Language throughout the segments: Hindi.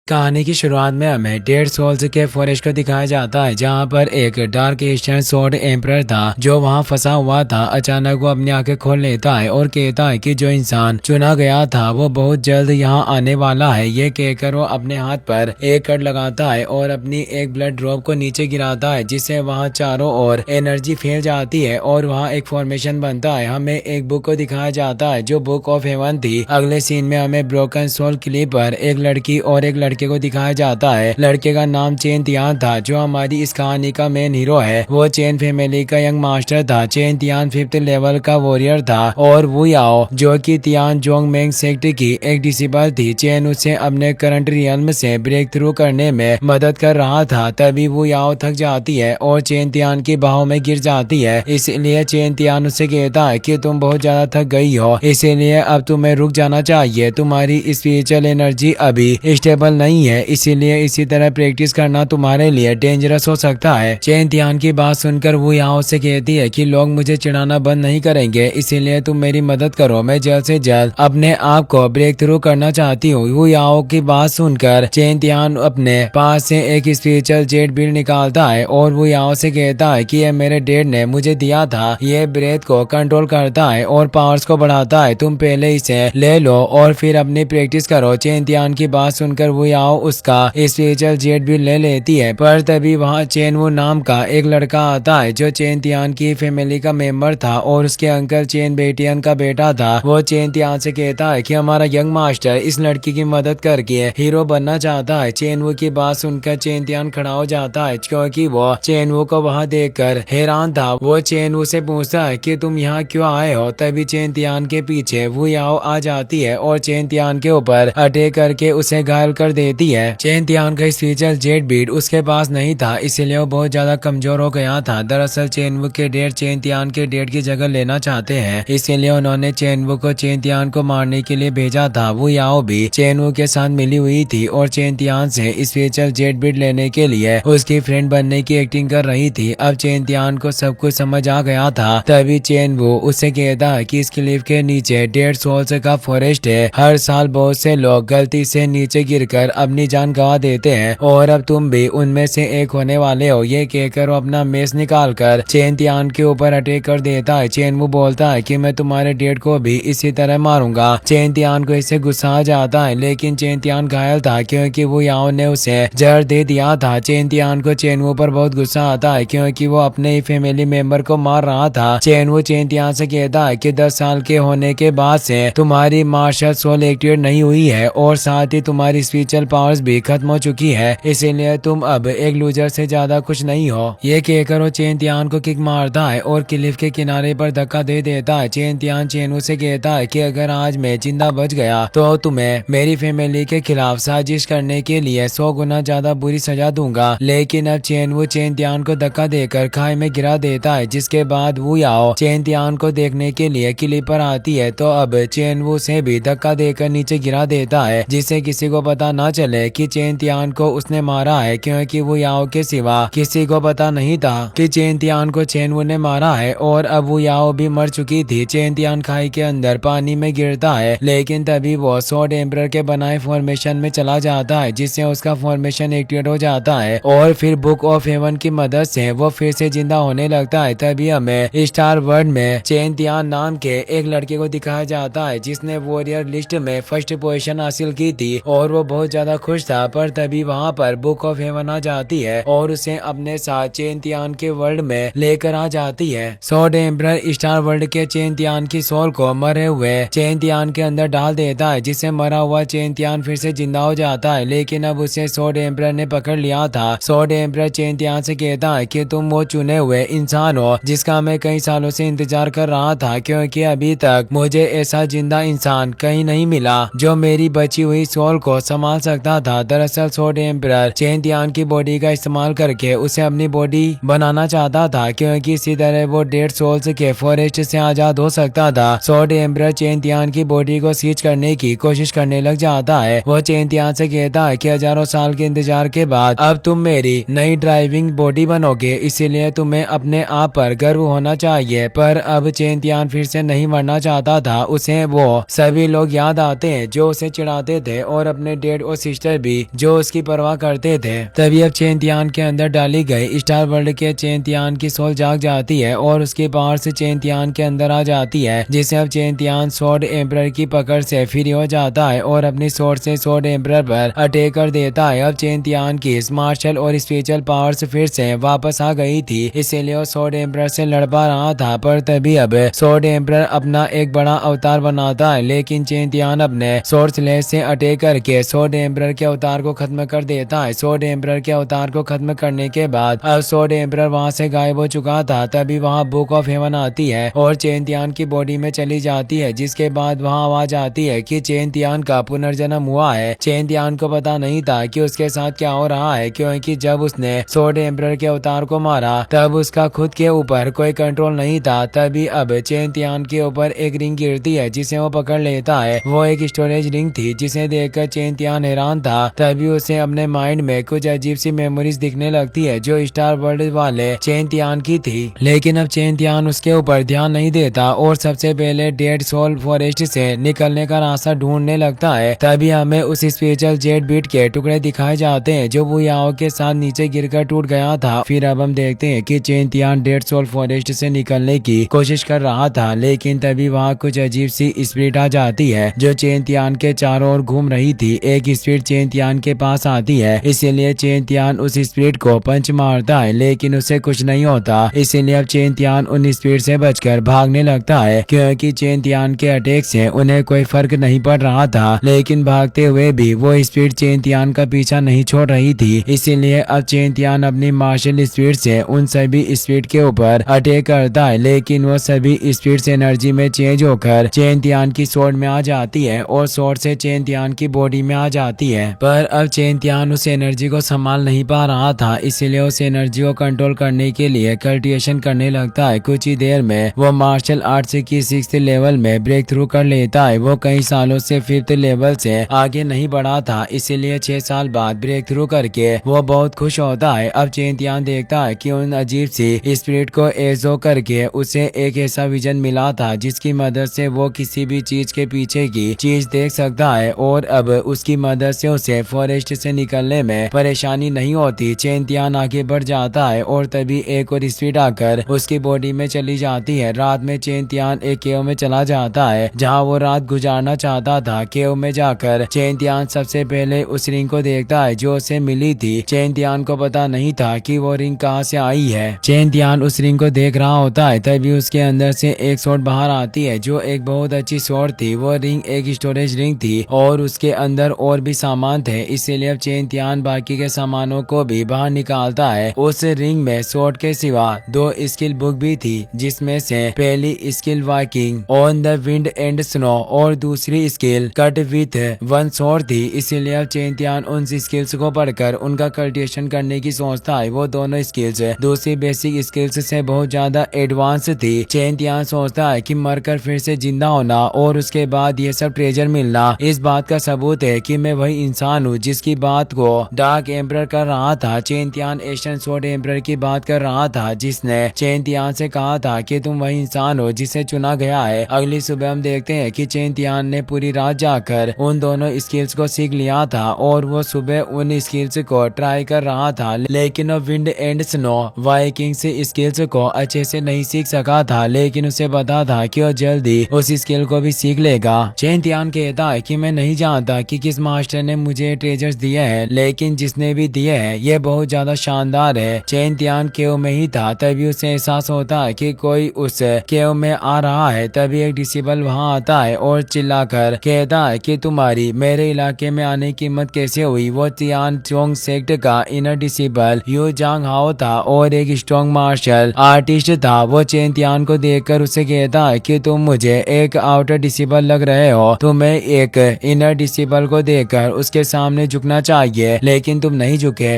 कहानी की शुरुआत में हमें डेड सोल्स के फॉरेस्ट को दिखाया जाता है, जहां पर एक डार्क ईस्टर्न सोर्ड एम्परर था जो वहां फंसा हुआ था। अचानक वो अपनी आंखें खोल लेता है और कहता है कि जो इंसान चुना गया था वो बहुत जल्द यहां आने वाला है। ये कहकर वो अपने हाथ पर एक कट लगाता है और अपनी एक ब्लड ड्रॉप को नीचे गिराता है, जिससे वहां चारों ओर एनर्जी फैल जाती है और वहां एक फॉर्मेशन बनता है। हमें एक बुक को दिखाया जाता है जो बुक ऑफ हेवन थी। अगले सीन में हमें ब्रोकन सोल क्लिप पर एक लड़की और एक लड़के को दिखाया जाता है। लड़के का नाम चेन तियान था जो हमारी इस कहानी का मेन हीरो है। वो चेन फैमिली का यंग मास्टर था। चेन तियान 5th लेवल का वॉरियर था और वू याओ जो कि तियान जोंग मेंग सेक्ट की एक डिसिबल थी। चेन उसे अपने करंट रियल्म से ब्रेक थ्रू करने में मदद कर रहा था। तभी वू याओ थक जाती है और चेन तियान की बाहों में गिर जाती है। इसलिए चेन तियान उससे कहता है कि तुम बहुत ज्यादा थक गई हो, इसीलिए अब तुम्हें रुक जाना चाहिए। तुम्हारी स्पिरिचुअल एनर्जी अभी स्टेबल नहीं है, इसीलिए इसी तरह प्रैक्टिस करना तुम्हारे लिए डेंजरस हो सकता है। चेन तियान की बात सुनकर वो याओ से कहती है कि लोग मुझे चिढ़ाना बंद नहीं करेंगे, इसीलिए तुम मेरी मदद करो। मैं जल्द से जल्द अपने आप को ब्रेक थ्रू करना चाहती हूँ। वो याओ की बात सुनकर चेन तियान अपने पास से एक स्पिरिचुअल जेट बिल निकालता है और वो याओ से कहता है कि यह मेरे डैड ने मुझे दिया था। ये ब्रेथ को कंट्रोल करता है और पावर्स को बढ़ाता है। तुम पहले इसे ले लो और फिर अपनी प्रैक्टिस करो। चेन तियान की बात सुनकर वो याओ उसका स्पिरिचुअल जेट भी ले लेती है, पर तभी वहाँ चेन वू नाम का एक लड़का आता है जो चेन तियान की फैमिली का मेंबर था और उसके अंकल चेन बेटियन का बेटा था। वो चेन तियान से कहता है कि हमारा यंग मास्टर इस लड़की की मदद करके हीरो बनना चाहता है। चेन वू की बात सुनकर चेन तियान खड़ा हो जाता है क्योंकि वो चेन वू को वहाँ देखकर हैरान था। वो चेन वू से पूछता है कि तुम यहाँ क्यों आए हो। तभी चेन तियान के पीछे वो याओ आ जाती है और चेन तियान के ऊपर अटैक करके उसे घायल कर देती है। चेन तियान का स्पिरिचुअल जेट बीट उसके पास नहीं था, इसलिए वो बहुत ज्यादा कमजोर हो गया था। दरअसल चेन वू के डैड चेन तियान के डैड की जगह लेना चाहते हैं, इसीलिए उन्होंने चेन वू को चेन तियान को मारने के लिए भेजा था। वो याओ भी चेन वू के साथ मिली हुई थी और चेन तियान से स्पिरिचुअल जेट बीट लेने के लिए उसकी फ्रेंड बनने की एक्टिंग कर रही थी। अब चेन तियान को सब कुछ समझ आ गया था। तभी चेन वू उससे कहता है कि इस क्लिफ के नीचे डेड सोल्स का फॉरेस्ट है। हर साल बहुत से लोग गलती से नीचे गिरकर अपनी जान गंवा देते हैं और अब तुम भी उनमें से एक होने वाले हो। ये कहकर वो अपना मेस निकालकर चेन तियान के ऊपर अटैक कर देता है। चेन वू बोलता है कि मैं तुम्हारे डैड को भी इसी तरह मारूंगा। चेन तियान को इससे गुस्सा आ जाता है, लेकिन चेन तियान घायल था क्योंकि वो याओ ने उसे जहर दे दिया था। चेन तियान को चेन वू पर बहुत गुस्सा आता है क्योंकि वो अपने ही फैमिली मेंबर को मार रहा था। चेन वू चेन तियान से कहता है कि 10 साल के होने के बाद से तुम्हारी मार्शल सोल एक्टिवेट नहीं हुई है और साथ ही तुम्हारी स्पिरिचुअल पावर्स भी खत्म हो चुकी है, इसीलिए तुम अब एक लूजर से ज्यादा कुछ नहीं हो। ये कहकर वो चेन तियान को किक मारता है और क्लिफ के किनारे पर धक्का दे देता है। चेन तियान चेन वू से कहता है कि अगर आज मैं जिंदा बच गया तो तुम्हें मेरी फैमिली के खिलाफ साजिश करने के लिए 100 गुना ज्यादा बुरी सजा दूंगा। लेकिन अब चेन वू चेन तियान को धक्का देकर खाई में गिरा देता है, जिसके बाद वो याओ चेन तियान को देखने के लिए क्लिफ पर आती है। तो अब चेन वू से भी धक्का देकर नीचे गिरा देता है, जिससे किसी को पता ना चले कि चेन तियान को उसने मारा है, क्योंकि वो याओ के सिवा किसी को पता नहीं था कि चेन तियान को चेन वू ने मारा है। और अब वो याओ भी मर चुकी थी। चेन तियान खाई के अंदर पानी में गिरता है, लेकिन तभी वो सोर्ड एम्परर के बनाए फॉर्मेशन में चला जाता है, जिससे उसका फॉर्मेशन एक्टिवेट हो जाता है और फिर बुक ऑफ हेवन की मदद से वो फिर से जिंदा होने लगता है। तभी हमें स्टार वर्ल्ड में चेन तियान नाम के एक लड़के को दिखाया जाता है जिसने वॉरियर लिस्ट में फर्स्ट पोजीशन हासिल की थी और वो बहुत ज्यादा खुश था। पर तभी वहाँ पर बुक ऑफ हेवन आ जाती है और उसे अपने साथ चेन तियान के वर्ल्ड में लेकर आ जाती है। सोर्ड एम्परर स्टार वर्ल्ड के चेन तियान की सोल को मरे हुए चेन तियान के अंदर डाल देता है, जिससे मरा हुआ चेन तियान फिर से जिंदा हो जाता है। लेकिन अब उसे सोर्ड एम्परर ने पकड़ लिया था। सोर्ड एम्परर चेन तियान से कहता है कि तुम वो चुने हुए इंसान हो जिसका मैं कई सालों से इंतजार कर रहा था, क्योंकि अभी तक मुझे ऐसा जिंदा इंसान कहीं नहीं मिला जो मेरी बची हुई सोल को संभाल सकता था। दरअसल सोर्ड एम्परर चेन तियान की बॉडी का इस्तेमाल करके उसे अपनी बॉडी बनाना चाहता था, क्योंकि इसी तरह वो डेड सोल्स के फॉरेस्ट से आजाद हो सकता था। सोर्ड एम्परर चेन तियान की बॉडी को सीज करने की कोशिश करने लग जाता है। वो चेन तियान से कहता है कि हजारों साल के इंतजार के बाद अब तुम मेरी नई ड्राइविंग बॉडी बनोगे, इसीलिए तुम्हें अपने आप पर गर्व होना चाहिए। पर अब चेन तियान फिर से नहीं मरना चाहता था। उसे वो सभी लोग याद आते हैं जो उसे चिढ़ाते थे और अपने डेड और सिस्टर भी जो उसकी परवाह करते थे। तभी अब चेंतियान के अंदर डाली गई स्टार वर्ल्ड के चेंतियान की सोल जाग जाती है और उसके पावर से चेंतियान के अंदर आ जाती है, जिससे अब चेंतियान स्वॉर्ड एम्परर की पकड़ से फ्री हो जाता है और अपनी स्वॉर्ड से स्वॉर्ड एम्परर पर अटैक कर देता है। अब चेंतियान की मार्शल और स्पेशल पावर्स फिर से वापस आ गई थी, इसीलिए वो स्वॉर्ड एम्परर से लड़ पा रहा था। पर तभी अब स्वॉर्ड एम्परर अपना एक बड़ा अवतार बनाता है, लेकिन चेंतियान अपने स्वॉर्ड स्लेश से अटैक करके स्वॉर्ड एम्परर के अवतार को खत्म कर देता है। स्वॉर्ड एम्परर के अवतार को खत्म करने के बाद अब स्वॉर्ड एम्परर वहां से गायब हो चुका था। तभी वहां बुक ऑफ हेवन आती है और चेंतियान की बॉडी में चली जाती है, जिसके बाद वहां आवाज आती है कि चेंतियान का पुनर्जन्म हुआ है। चेंतियान को पता नहीं था कि उसके साथ क्या हो रहा है, क्योंकि जब उसने स्वॉर्ड एम्परर के अवतार को मारा तब उसका खुद के ऊपर कोई कंट्रोल नहीं था। तभी अब चेंतियान के ऊपर एक रिंग गिरती है जिसे वो पकड़ लेता है। वो एक स्टोरेज रिंग थी जिसे देखकर चेंतियान हैरान था। तभी उसे अपने माइंड में कुछ अजीब सी मेमोरीज दिखने लगती है जो स्टार वर्ल्ड वाले चेंतियान की थी, लेकिन अब चेंतियान उसके ऊपर ध्यान नहीं देता और सबसे पहले डेड सोल फॉरेस्ट से निकलने का रास्ता ढूंढने लगता है। तभी हमें उस स्पेशल जेट बीट के टुकड़े दिखाए जाते हैं जो वुयाओ के साथ नीचे गिरकर टूट गया था। फिर अब हम देखते हैं कि चेंतियान डेड सोल फॉरेस्ट से निकलने की कोशिश कर रहा था, लेकिन तभी वहाँ कुछ अजीब सी स्पिरिट आ जाती है जो चेंतियान के चारों ओर घूम रही थी। एक स्पिरिट चेंतियान के पास आती है, इसीलिए चेंतियान उस स्पिरिट को पंच मारता है, लेकिन उसे कुछ नहीं होता। इसीलिए अब चेंतियान उन स्पिरिट से बचकर भागने लगता है, क्योंकि चेंतियान के अटैक से उन्हें कोई फर्क नहीं पड़ रहा था। लेकिन भागते हुए भी वो स्पिरिट चेंतियान का पीछा नहीं छोड़ रही थी, इसीलिए अब चेंतियान अपनी मार्शल स्पिरिट से उन सभी स्पिरिट के ऊपर अटैक करता है, लेकिन वो सभी स्पिरिट्स एनर्जी में चेंज होकर चेंतियान की स्वॉर्ड में आ जाती है और स्वॉर्ड से चेंतियान की बॉडी में आ जाती है। पर अब चेंतियान उस एनर्जी को संभाल नहीं पा रहा था, इसीलिए उस एनर्जी को कंट्रोल करने के लिए कल्टिवेशन करने लगता है। कुछ ही देर में वो मार्शल आर्ट्स की 6th लेवल में ब्रेक थ्रू कर लेता है। वो कई सालों से 5th लेवल से आगे नहीं बढ़ा था, इसीलिए 6 साल बाद ब्रेक थ्रू करके वो बहुत खुश होता है। अब चेंतियान देखता है कि उन अजीब सी स्पिरिट को एजो करके उसे एक ऐसा विजन मिला था जिसकी मदद से वो किसी भी चीज के पीछे की चीज देख सकता है और अब उसकी मदद से उसे फॉरेस्ट से निकलने में परेशानी नहीं होती। चेंतियान आगे बढ़ जाता है और तभी एक और स्पिरिट आकर उसकी बॉडी में चली जाती है। रात में चेंतियान एक केव में चला जाता है जहाँ वो रात गुजारना चाहता था। केव में जाकर चेंतियान सबसे पहले उस रिंग को देखता है जो उसे मिली थी। चेंतियान को पता नहीं था कि वो रिंग कहाँ से आई है। चेंतियान उस रिंग को देख रहा होता है, तभी उसके अंदर से एक स्वॉर्ड बाहर आती है जो एक बहुत अच्छी स्वॉर्ड थी। वो रिंग एक स्टोरेज रिंग थी और उसके अंदर और भी सामान थे, इसीलिए अब चेंतियान बाकी के सामानों को भी बाहर निकालता है। उस रिंग में स्वॉर्ड के सिवा 2 स्किल बुक भी थी, जिसमें से पहली skill walking on the wind and snow और दूसरी skill cut with one sword थी। इसीलिए अब चेंतियान उन स्किल्स को पढ़कर उनका कल्टिवेशन करने की सोचता है। वो दोनों स्किल्स दूसरी बेसिक स्किल्स से बहुत ज्यादा एडवांस थी। चेंतियान सोचता है कि मरकर फिर से जिंदा होना और उसके बाद ये सब ट्रेजर मिलना इस बात का सबूत है कि मैं वही इंसान हूँ जिसकी बात को डार्क एम्परर कर रहा था। चेंतियान एशियन स्वॉर्ड एम्परर की बात कर रहा था जिसने चेंतियान से कहा था कि तुम वही इंसान हो जिसे चुना गया है। अगली सुबह हम देखते हैं कि चेंतियान ने पूरी रात जाकर उन दोनों स्किल्स को सीख लिया था और वो सुबह उन स्किल्स को ट्राई कर रहा था, लेकिन वो विंड एंड स्नो वाइकिंग से स्किल्स को अच्छे से नहीं सीख सका था, लेकिन उसे पता था कि वो जल्दी उस स्किल को भी सीख लेगा। चेंतियान कहता है कि मैं नहीं जानता कि किस मास्टर ने मुझे ट्रेजर्स दिए हैं, लेकिन जिसने भी दिए हैं ये बहुत ज्यादा शानदार है। चेंतियान केव में ही था, तभी उसे एहसास होता है कि कोई उस केव में आ रहा है। तभी एक डिसेबल वहां आता है और चिल्लाकर कहता है कि तुम्हारी मेरे इलाके में आने की हिम्मत कैसे हुई। वो तियान चोंग सेक्ट का इनर डिसेबल यू जांग हाओ था और एक स्ट्रॉन्ग मार्शल आर्टिस्ट था। वो चेंतियान को देखकर उसे कहता है कि तुम मुझे एक आउटर डिसेबल लग रहे हो, तुम्हें एक इनर डिसेबल को देखकर उसके सामने झुकना चाहिए, लेकिन तुम नहीं झुके।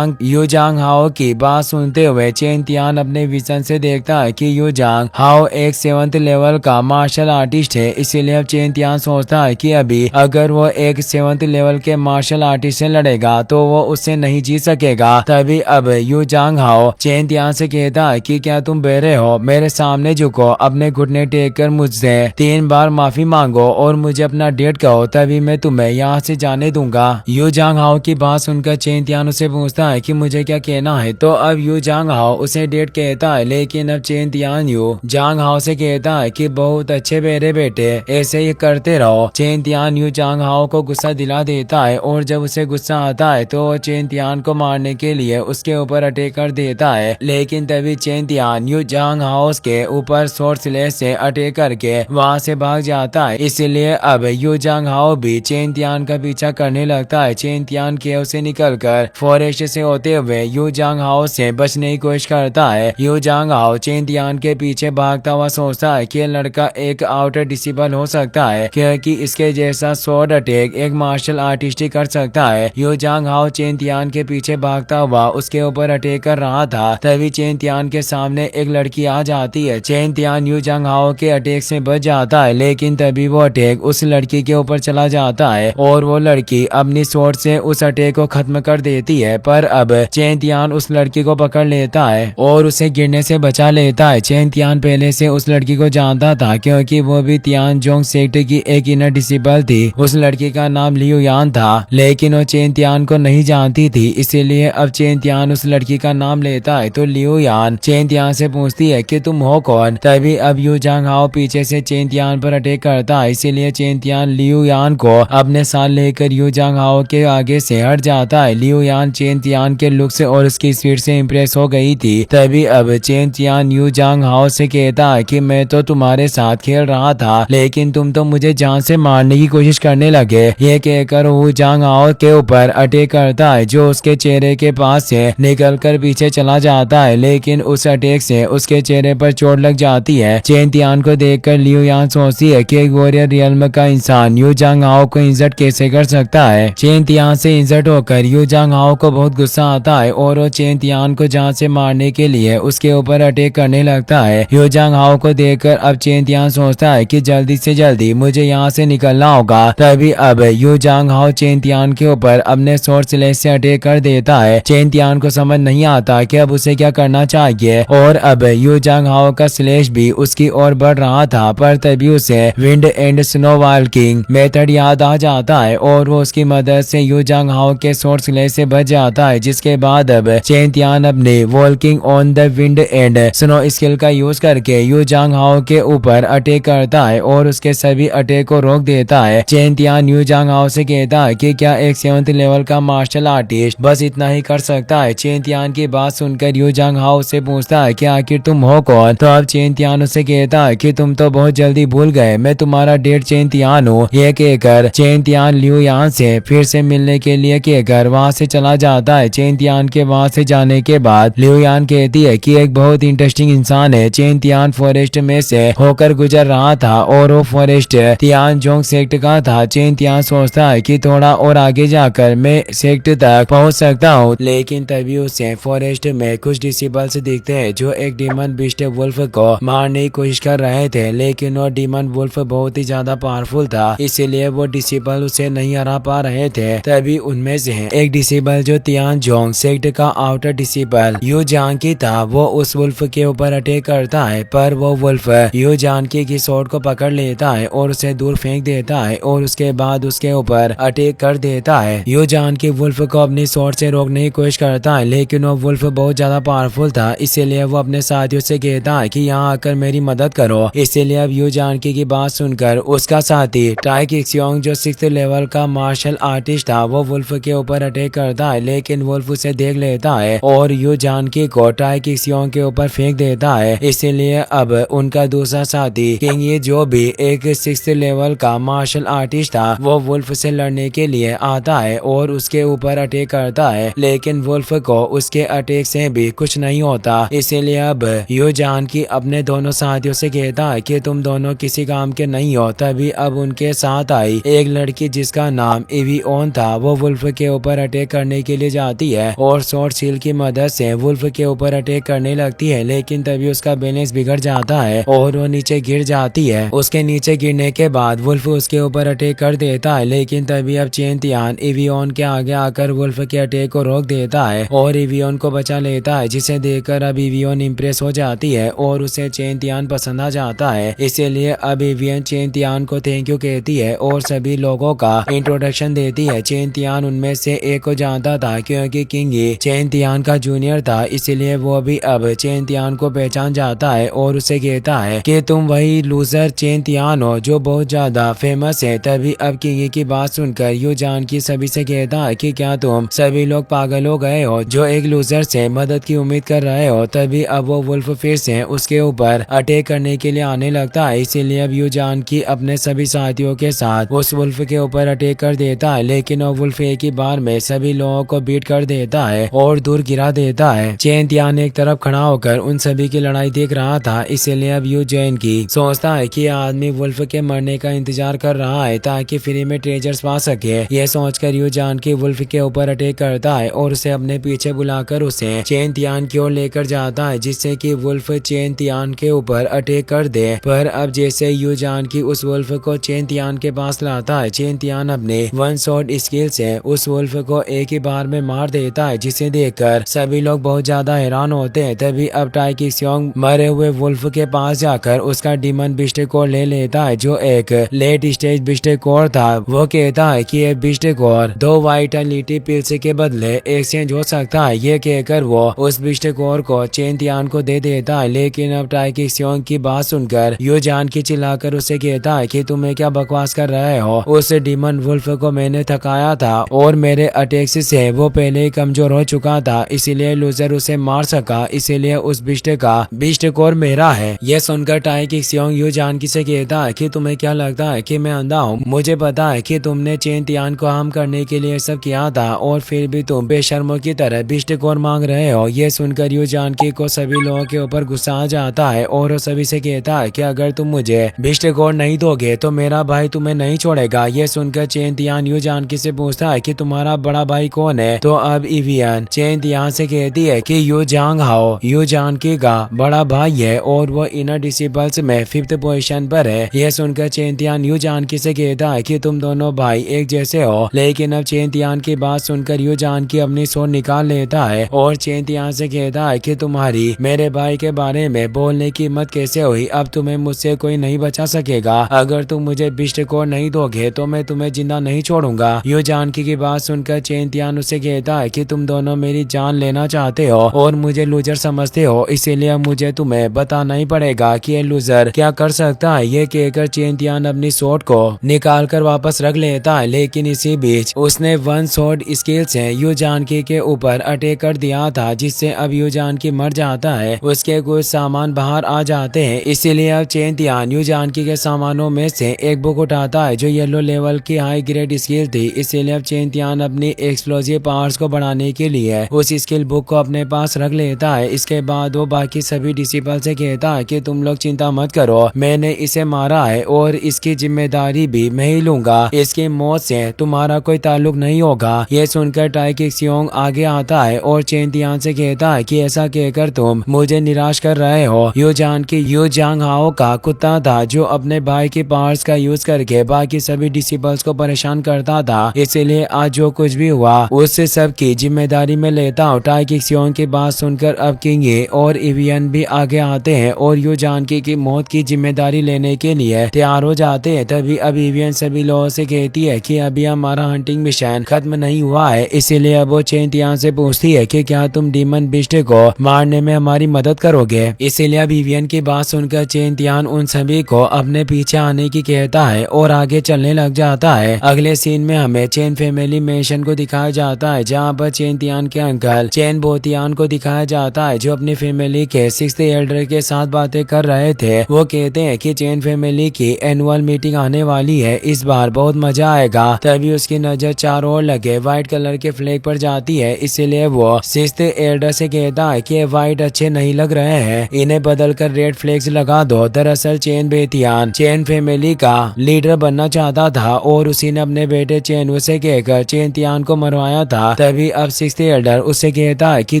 यू जांग हाओ की बात सुनते हुए चेंतियान अपने विजन से देखता है कि यू जांग हाओ एक 7th लेवल का मार्शल आर्टिस्ट है। इसीलिए अब चेंतियान सोचता है कि अभी अगर वो एक 7th लेवल के मार्शल आर्टिस्ट से लड़ेगा तो वो उससे नहीं जीत सकेगा। तभी अब यू जांग हाओ चेंतियान से कहता है कि क्या तुम बहरे हो, मेरे सामने झुको, अपने घुटने टेक कर मुझसे 3 बार माफी मांगो और मुझे अपना डेट कहो, तभी मैं तुम्हें यहाँ से जाने दूंगा। यू जांग हाओ की बात सुनकर चेन तियान उसे पूछता है कि मुझे क्या कहना है। तो अब यू जांग हाओ उसे डेट कहता है, लेकिन अब चेन तियान यू जांग हाओ से कहता है कि बहुत अच्छे मेरे बेटे, ऐसे ही करते रहो। चेन तियान यू जांग हाओ को गुस्सा दिला देता है और जब उसे गुस्सा आता है तो चेन तियान को मारने के लिए उसके ऊपर अटैक कर देता है, लेकिन तभी चेन तियान यू जांग हाओ के ऊपर शॉर्ट स्लेश से अटैक करके वहां से भाग जाता है। इसलिए अब यू जांग हाओ भी चेन तियान का पीछा करने लगता है। चेन तियान केव से निकलकर फॉरेस्ट से होते हुए यू जांग हाओ से बचने की कोशिश करता है। यू जांग हाओ चेन तियान के पीछे भागता हुआ सोचता है कि लड़का एक आउटर डिसिबल हो सकता है, क्योंकि इसके जैसा शॉर्ट अटैक एक मार्शल आर्टिस्ट ही कर सकता है। यू जांग हाओ चेन तियान के पीछे भागता हुआ उसके ऊपर अटैक कर रहा था, तभी चेन तियान के सामने एक लड़की आ जाती है। चेन तियान यू जांग हाओ के अटैक से बच जाता है, लेकिन तभी वो अटैक उस लड़की के ऊपर चला जाता है और वो लड़की अपनी शॉट से उस अटैक को खत्म कर देती है। पर अब चेन तियान उस लड़की को पकड़ लेता है और उसे गिरने से बचा लेता है। चेन तियान पहले से उस लड़की को जानता था, क्योंकि वो भी तियान जोंग सेक्ट की एक इनर डिसिबल थी। उस लड़की का नाम लियू यान था, लेकिन वो चेन तियान को नहीं जानती थी, इसीलिए अब चेन तियान उस लड़की का नाम लेता है। तो लियू यान चेन तियान से पूछती है कि तुम हो कौन। तभी अब यू जांग हाओ पीछे से चेन तियान पर अटैक करता है, इसीलिए चेन तियान लियू यान को अपने साथ लेकर यू जांग हाओ के आगे से हट जाता है। लियू यान चेन तियान के लुक से और उसकी स्पीड से इम्प्रेस हो गई थी। तभी अब चेन तियान यू जांग हाओ से कहता है कि मैं तो तुम्हारे साथ खेल रहा था, लेकिन तुम तो मुझे जान से मारने की कोशिश करने लगे। ये कहकर यू जांग हाओ के ऊपर अटैक करता है, जो उसके चेहरे के पास से निकलकर पीछे चला जाता है, लेकिन उस अटैक से उसके चेहरे पर चोट लग जाती है। चेन तियान को देखकर लियू यान सोचती है कि एक वॉरियर रियल्म का इंसान यू जांग हाओ को इंजर्ड कैसे कर सकता है। चेन तियान से इंजर्ड होकर यू जांग हाओ को बहुत गुस्सा आता है और वो चेन तियान को जान से मारने के लिए उसके ऊपर अटैक करने लगता है। यू जांग हाओ को देखकर अब चेन तियान सोचता है कि जल्दी से जल्दी मुझे यहाँ से निकलना होगा। तभी अब यू जांग हाओ चेन तियान के ऊपर अपने शॉर्ट स्लेश से अटैक कर देता है। चेन तियान को समझ नहीं आता कि अब उसे क्या करना चाहिए और अब यू जांग हाओ का स्लेश भी उसकी ओर बढ़ रहा था, पर तभी उसे wind and snow walking method याद आ जाता है और वो उसकी मदद से यू जांग हाओ के शॉर्ट स्लेश से बच जाता है। जिसके बाद अब चेन तियान अपने walking on the wind and snow skill का यूज करके यू जांग हाओ के ऊपर अटैक करता है और उसके सभी अटैक को रोक देता है। चेन तियान यू जांग हाओ से कहता है कि क्या एक 7th लेवल का मार्शल आर्टिस्ट बस इतना ही कर सकता है। चेन तियान की बात सुनकर यू जांग हाओ से पूछता है कि आखिर तुम हो कौन। तो अब चेन तियान उसे कहता है कि तुम तो बहुत जल्दी भूल गए, मैं तुम्हारा डेट चेन तियान हूँ। ये कहकर चेन तियान लियू यान से फिर से मिलने के लिए कहकर वहाँ से चला जाता है। चेन तियान के वहाँ से जाने के बाद लियू यान कहती है कि एक बहुत इंटरेस्टिंग इंसान है। चेन तियान फॉरेस्ट में से होकर गुजर रहा था और वो फॉरेस्ट तियान जोंग सेक्ट का था। चेन तियान सोचता है कि थोड़ा और आगे जाकर मैं सेक्ट तक पहुंच सकता हूं, लेकिन तभी उसे फॉरेस्ट में कुछ डिसिबल्स दिखते हैं जो एक डीमन बीस्ट वुल्फ को मारने की कोशिश कर रहे थे, लेकिन वो डीमन वुल्फ बहुत ही ज्यादा पावरफुल था, इसीलिए वो डिसिबल उसे नहीं हरा पा रहे थे। तभी उनमें से एक डिसिबल जो तियान जोंग सेक्ट का आउटर डिसिबल यू जानकी था, वो उस वुल्फ के ऊपर अटैक करता है, पर वो वुल्फ यू जानकी की शॉट को पकड़ लेता है और उसे दूर फेंक देता है और उसके बाद उसके ऊपर अटैक कर देता है। यू जानकी वुल्फ को अपनी शॉट से रोकने की कोशिश करता है, लेकिन वो वुल्फ बहुत ज्यादा पावरफुल था, इसीलिए वो अपने साथियों से कहता है कि यहाँ आकर मेरी मदद करो। इसीलिए अब यू जानकी की बात सुनकर उसका साथी टाई किक्सियोंग जो 6th लेवल का मार्शल आर्टिस्ट था, वो वुल्फ के ऊपर अटैक करता है, लेकिन वुल्फ उसे देख लेता है और यू जानकी को टाई किक्सियोंग के ऊपर फेंक देता है। इसीलिए अब उनका दूसरा साथी किंग ये जो भी एक 6th लेवल का मार्शल आर्टिस्ट था, वो वुल्फ से लड़ने के लिए आता है और उसके ऊपर अटैक करता है, लेकिन वुल्फ को उसके अटैक से भी कुछ नहीं होता। इसीलिए अब यू जानकी अपने दोनों साथियों से कहता है कि तुम दोनों किसी काम के नहीं हो। तभी अब उनके साथ आई एक लड़की जिसका नाम इवियोन था, वो वुल्फ के ऊपर अटैक करने के लिए जाती है और शॉर्ट शील्ड की मदद से वुल्फ के ऊपर अटैक करने लगती है, लेकिन तभी उसका बैलेंस बिगड़ जाता है और वो नीचे गिर जाती है। उसके नीचे गिरने के बाद वुल्फ उसके ऊपर अटैक कर देता है, लेकिन तभी अब चेन तियान इवियोन के आगे आकर वुल्फ के अटैक को रोक देता है और इवियोन को बचा लेता है, जिसे देखकर अब इवियोन इम्प्रेस हो जाती है और उसे चेन तियान पसंद आ जाता है। इसीलिए अब इवियोन चेन तियान को थैंक यू कहती है और सभी लोगों का इंट्रोडक्शन देती है। चेन तियान उनमें से एक को जानता था क्योंकि किंग ही चेन तियान का जूनियर था, इसलिए वो भी अब चेन तियान को पहचान जाता है और उसे कहता है कि तुम वही लूजर चेन तियान हो जो बहुत ज्यादा फेमस है। तभी अब किंग की बात सुनकर यू जान की सभी से कहता है कि क्या तुम सभी लोग पागल हो गए हो जो एक लूजर से मदद की उम्मीद कर रहे हो। तभी अब वो वुल्फ फिर से उसके ऊपर अटैक करने के लिए आने लगता है, इसीलिए अब यू जान की अपने सभी साथियों के साथ उस वुल्फ के ऊपर अटैक कर देता है, लेकिन वो वुल्फ एक ही बार में सभी लोगों को बीट कर देता है और दूर गिरा देता है। चेन तियान एक तरफ खड़ा होकर उन सभी की लड़ाई देख रहा था, इसीलिए अब यू जैन की सोचता है कि आदमी वुल्फ के मरने का इंतजार कर रहा है ताकि फ्री में ट्रेजर्स पा सके। यह सोचकर यू जान की वुल्फ के ऊपर अटैक करता है और उसे अपने पीछे बुलाकर उसे चेन तियान की ओर लेकर जाता है, जिससे कि वुल्फ चेन तियान के ऊपर अटैक कर दे। पर अब जैसे यू जान की उस वुल्फ को चेन तियान के पास लाता है, चेन तियान अपने वन शॉट स्किल से उस वुल्फ को एक ही बार में मार देता है, जिसे देखकर सभी लोग बहुत ज्यादा हैरान होते हैं। तभी अब टाई किक्योंग मरे हुए वुल्फ के पास जाकर उसका डीमन बिस्ट कोर ले लेता है, जो एक लेट स्टेज बिस्ट कोर था। वो कहता है कि ये बिस्ट कोर 2 वाइटलिटी पिल्स के बदले एक्सचेंज हो सकता है। ये कहकर वो उस बिस्ट कोर को चेन तियान को दे देता है, लेकिन अब टाई किक्योंग की बात सुनकर यू जान की चिल्लाकर उसे कहता है कि तुम्हें क्या बकवास कर रहे हो। उस डीमन वुल्फ को मैंने थकाया था और मेरे अटैक्स से वो पहले ही कमजोर हो चुका था, इसीलिए लूजर उसे मार सका, इसीलिए उस बिस्ट का बिस्ट कोर मेरा है। यह सुनकर टाई किक्योंग यू जान की से कहता है कि तुम्हें क्या लगता है कि मैं अंधा हूँ? मुझे पता है कि तुमने चेन तियान को हार्म करने के लिए सब किया था और फिर भी तुम बेशर्मों की तरह बिस्ट कोर मांग रहे हो। ये सुनकर यू जान की को सभी लोगों के ऊपर गुस्सा आ जाता है और वो सभी से कहता है कि अगर तुम मुझे बिस्ट कोर नहीं दोगे तो मेरा भाई तुम्हें नहीं छोड़ेगा। ये सुनकर चेन तियान यू जान की से पूछता है कि तुम्हारा बड़ा भाई कौन है? तो अब इवियन चेन तियान से कहती है कि यू जांग हाओ यू जान की का बड़ा भाई है और वो इनर डिसिपल्स में 5th पोजीशन पर है। यह सुनकर चेन तियान यू जान की से कहता है कि तुम दोनों भाई एक जैसे हो, लेकिन अब चेन तियान की बात सुनकर यू जान की अपनी सोच निकाल लेता है और चेन तियान से कहता है कि तुम्हारी मेरे भाई के बारे में बोलने की हिम्मत कैसे हुई? अब तुम्हें मुझसे कोई नहीं बचा सकेगा। अगर तुम मुझे बिस्ट कोर नहीं दोगे तो मैं तुम्हें जिंदा नहीं छोड़ूंगा। यू जान की बात सुनकर चेन तियान उसे कहता है कि तुम दोनों मेरी जान लेना चाहते हो और मुझे लूजर समझते हो, इसीलिए मुझे तुम्हें बताना ही पड़ेगा कि ये लूजर क्या कर सकता है। ये कहकर चेन तियान अपनी शॉट को निकाल कर वापस रख लेता है, लेकिन इसी बीच उसने वन शॉट स्किल से यू जान की के ऊपर अटैक कर दिया था, जिससे अब यू जान की मर जाता है। उसके कुछ सामान बाहर आ जाते हैं, इसीलिए अब चेन तियान यू जान की के सामानों में से एक बुक उठाता है जो येलो लेवल की हाई ग्रेड स्किल थी। इसीलिए अब चेन तियान अपनी एक्सप्लोजिव पावर्स को बढ़ाने के लिए उस स्किल बुक को अपने पास रख लेता है। इसके बाद वो बाकी सभी डिसिपल से कहता है कि तुम लोग चिंता मत करो, मैंने इसे मारा है और इसकी जिम्मेदारी भी मैं ही लूंगा। इसकी मौत से तुम्हारा कोई ताल्लुक नहीं होगा। ये सुनकर टाई किक्योंग आगे आता है और चेन तियान से कहता है कि ऐसा कहकर तुम मुझे निराश कर रहे हो। यू जान की यू जांग हाओ का कुत्ता था जो अपने भाई की पावर्स का यूज करके बाकी सभी डिसिपल्स को परेशान करता था, इसीलिए आज जो कुछ भी हुआ उससे सबकी जिम्मेदारी में लेता हूँ। टाई किक्योंग की बात सुनकर अब किंग और इवियन भी आगे आते हैं और यू जान की मौत की जिम्मेदारी लेने के लिए तैयार हो जाते हैं। तभी अब इवियन सभी लोगों से कहती है कि अभी हमारा हंटिंग मिशन खत्म नहीं हुआ है, इसीलिए अब वो चेन तियान से पूछती है कि क्या तुम डीमन बिस्ट को मारने में हमारी मदद करोगे। इसीलिए अब इवियन की बात सुनकर चेन तियान उन सभी को अपने पीछे आने की कहता है और आगे चलने लग जाता है। अगले सीन में हमें चेन फैमिली मेंशन को दिखाया जाता है, जहाँ पर चेन तियान के अंकल चेन बोतियान को दिखाया जाता है जो अपनी फैमिली के 6th एल्डर के साथ बातें कर रहे थे। वो कहते हैं कि चेन फैमिली की एनुअल मीटिंग आने वाली है, इस बार बहुत मजा आएगा। तभी उसकी नजर चारों ओर लगे व्हाइट कलर के फ्लैग पर जाती है, इसीलिए वो 6th एल्डर से कहता है कि व्हाइट अच्छे नहीं लग रहे हैं, इन्हें बदल कर रेड फ्लैग्स लगा दो। दरअसल चेन बेतियान चेन फैमिली का लीडर बनना चाहता था और उसी ने अपने बेटे चेन उसे कहकर चेन तियान को मरवाया था। तभी अब 6th एल्डर उससे कहता है कि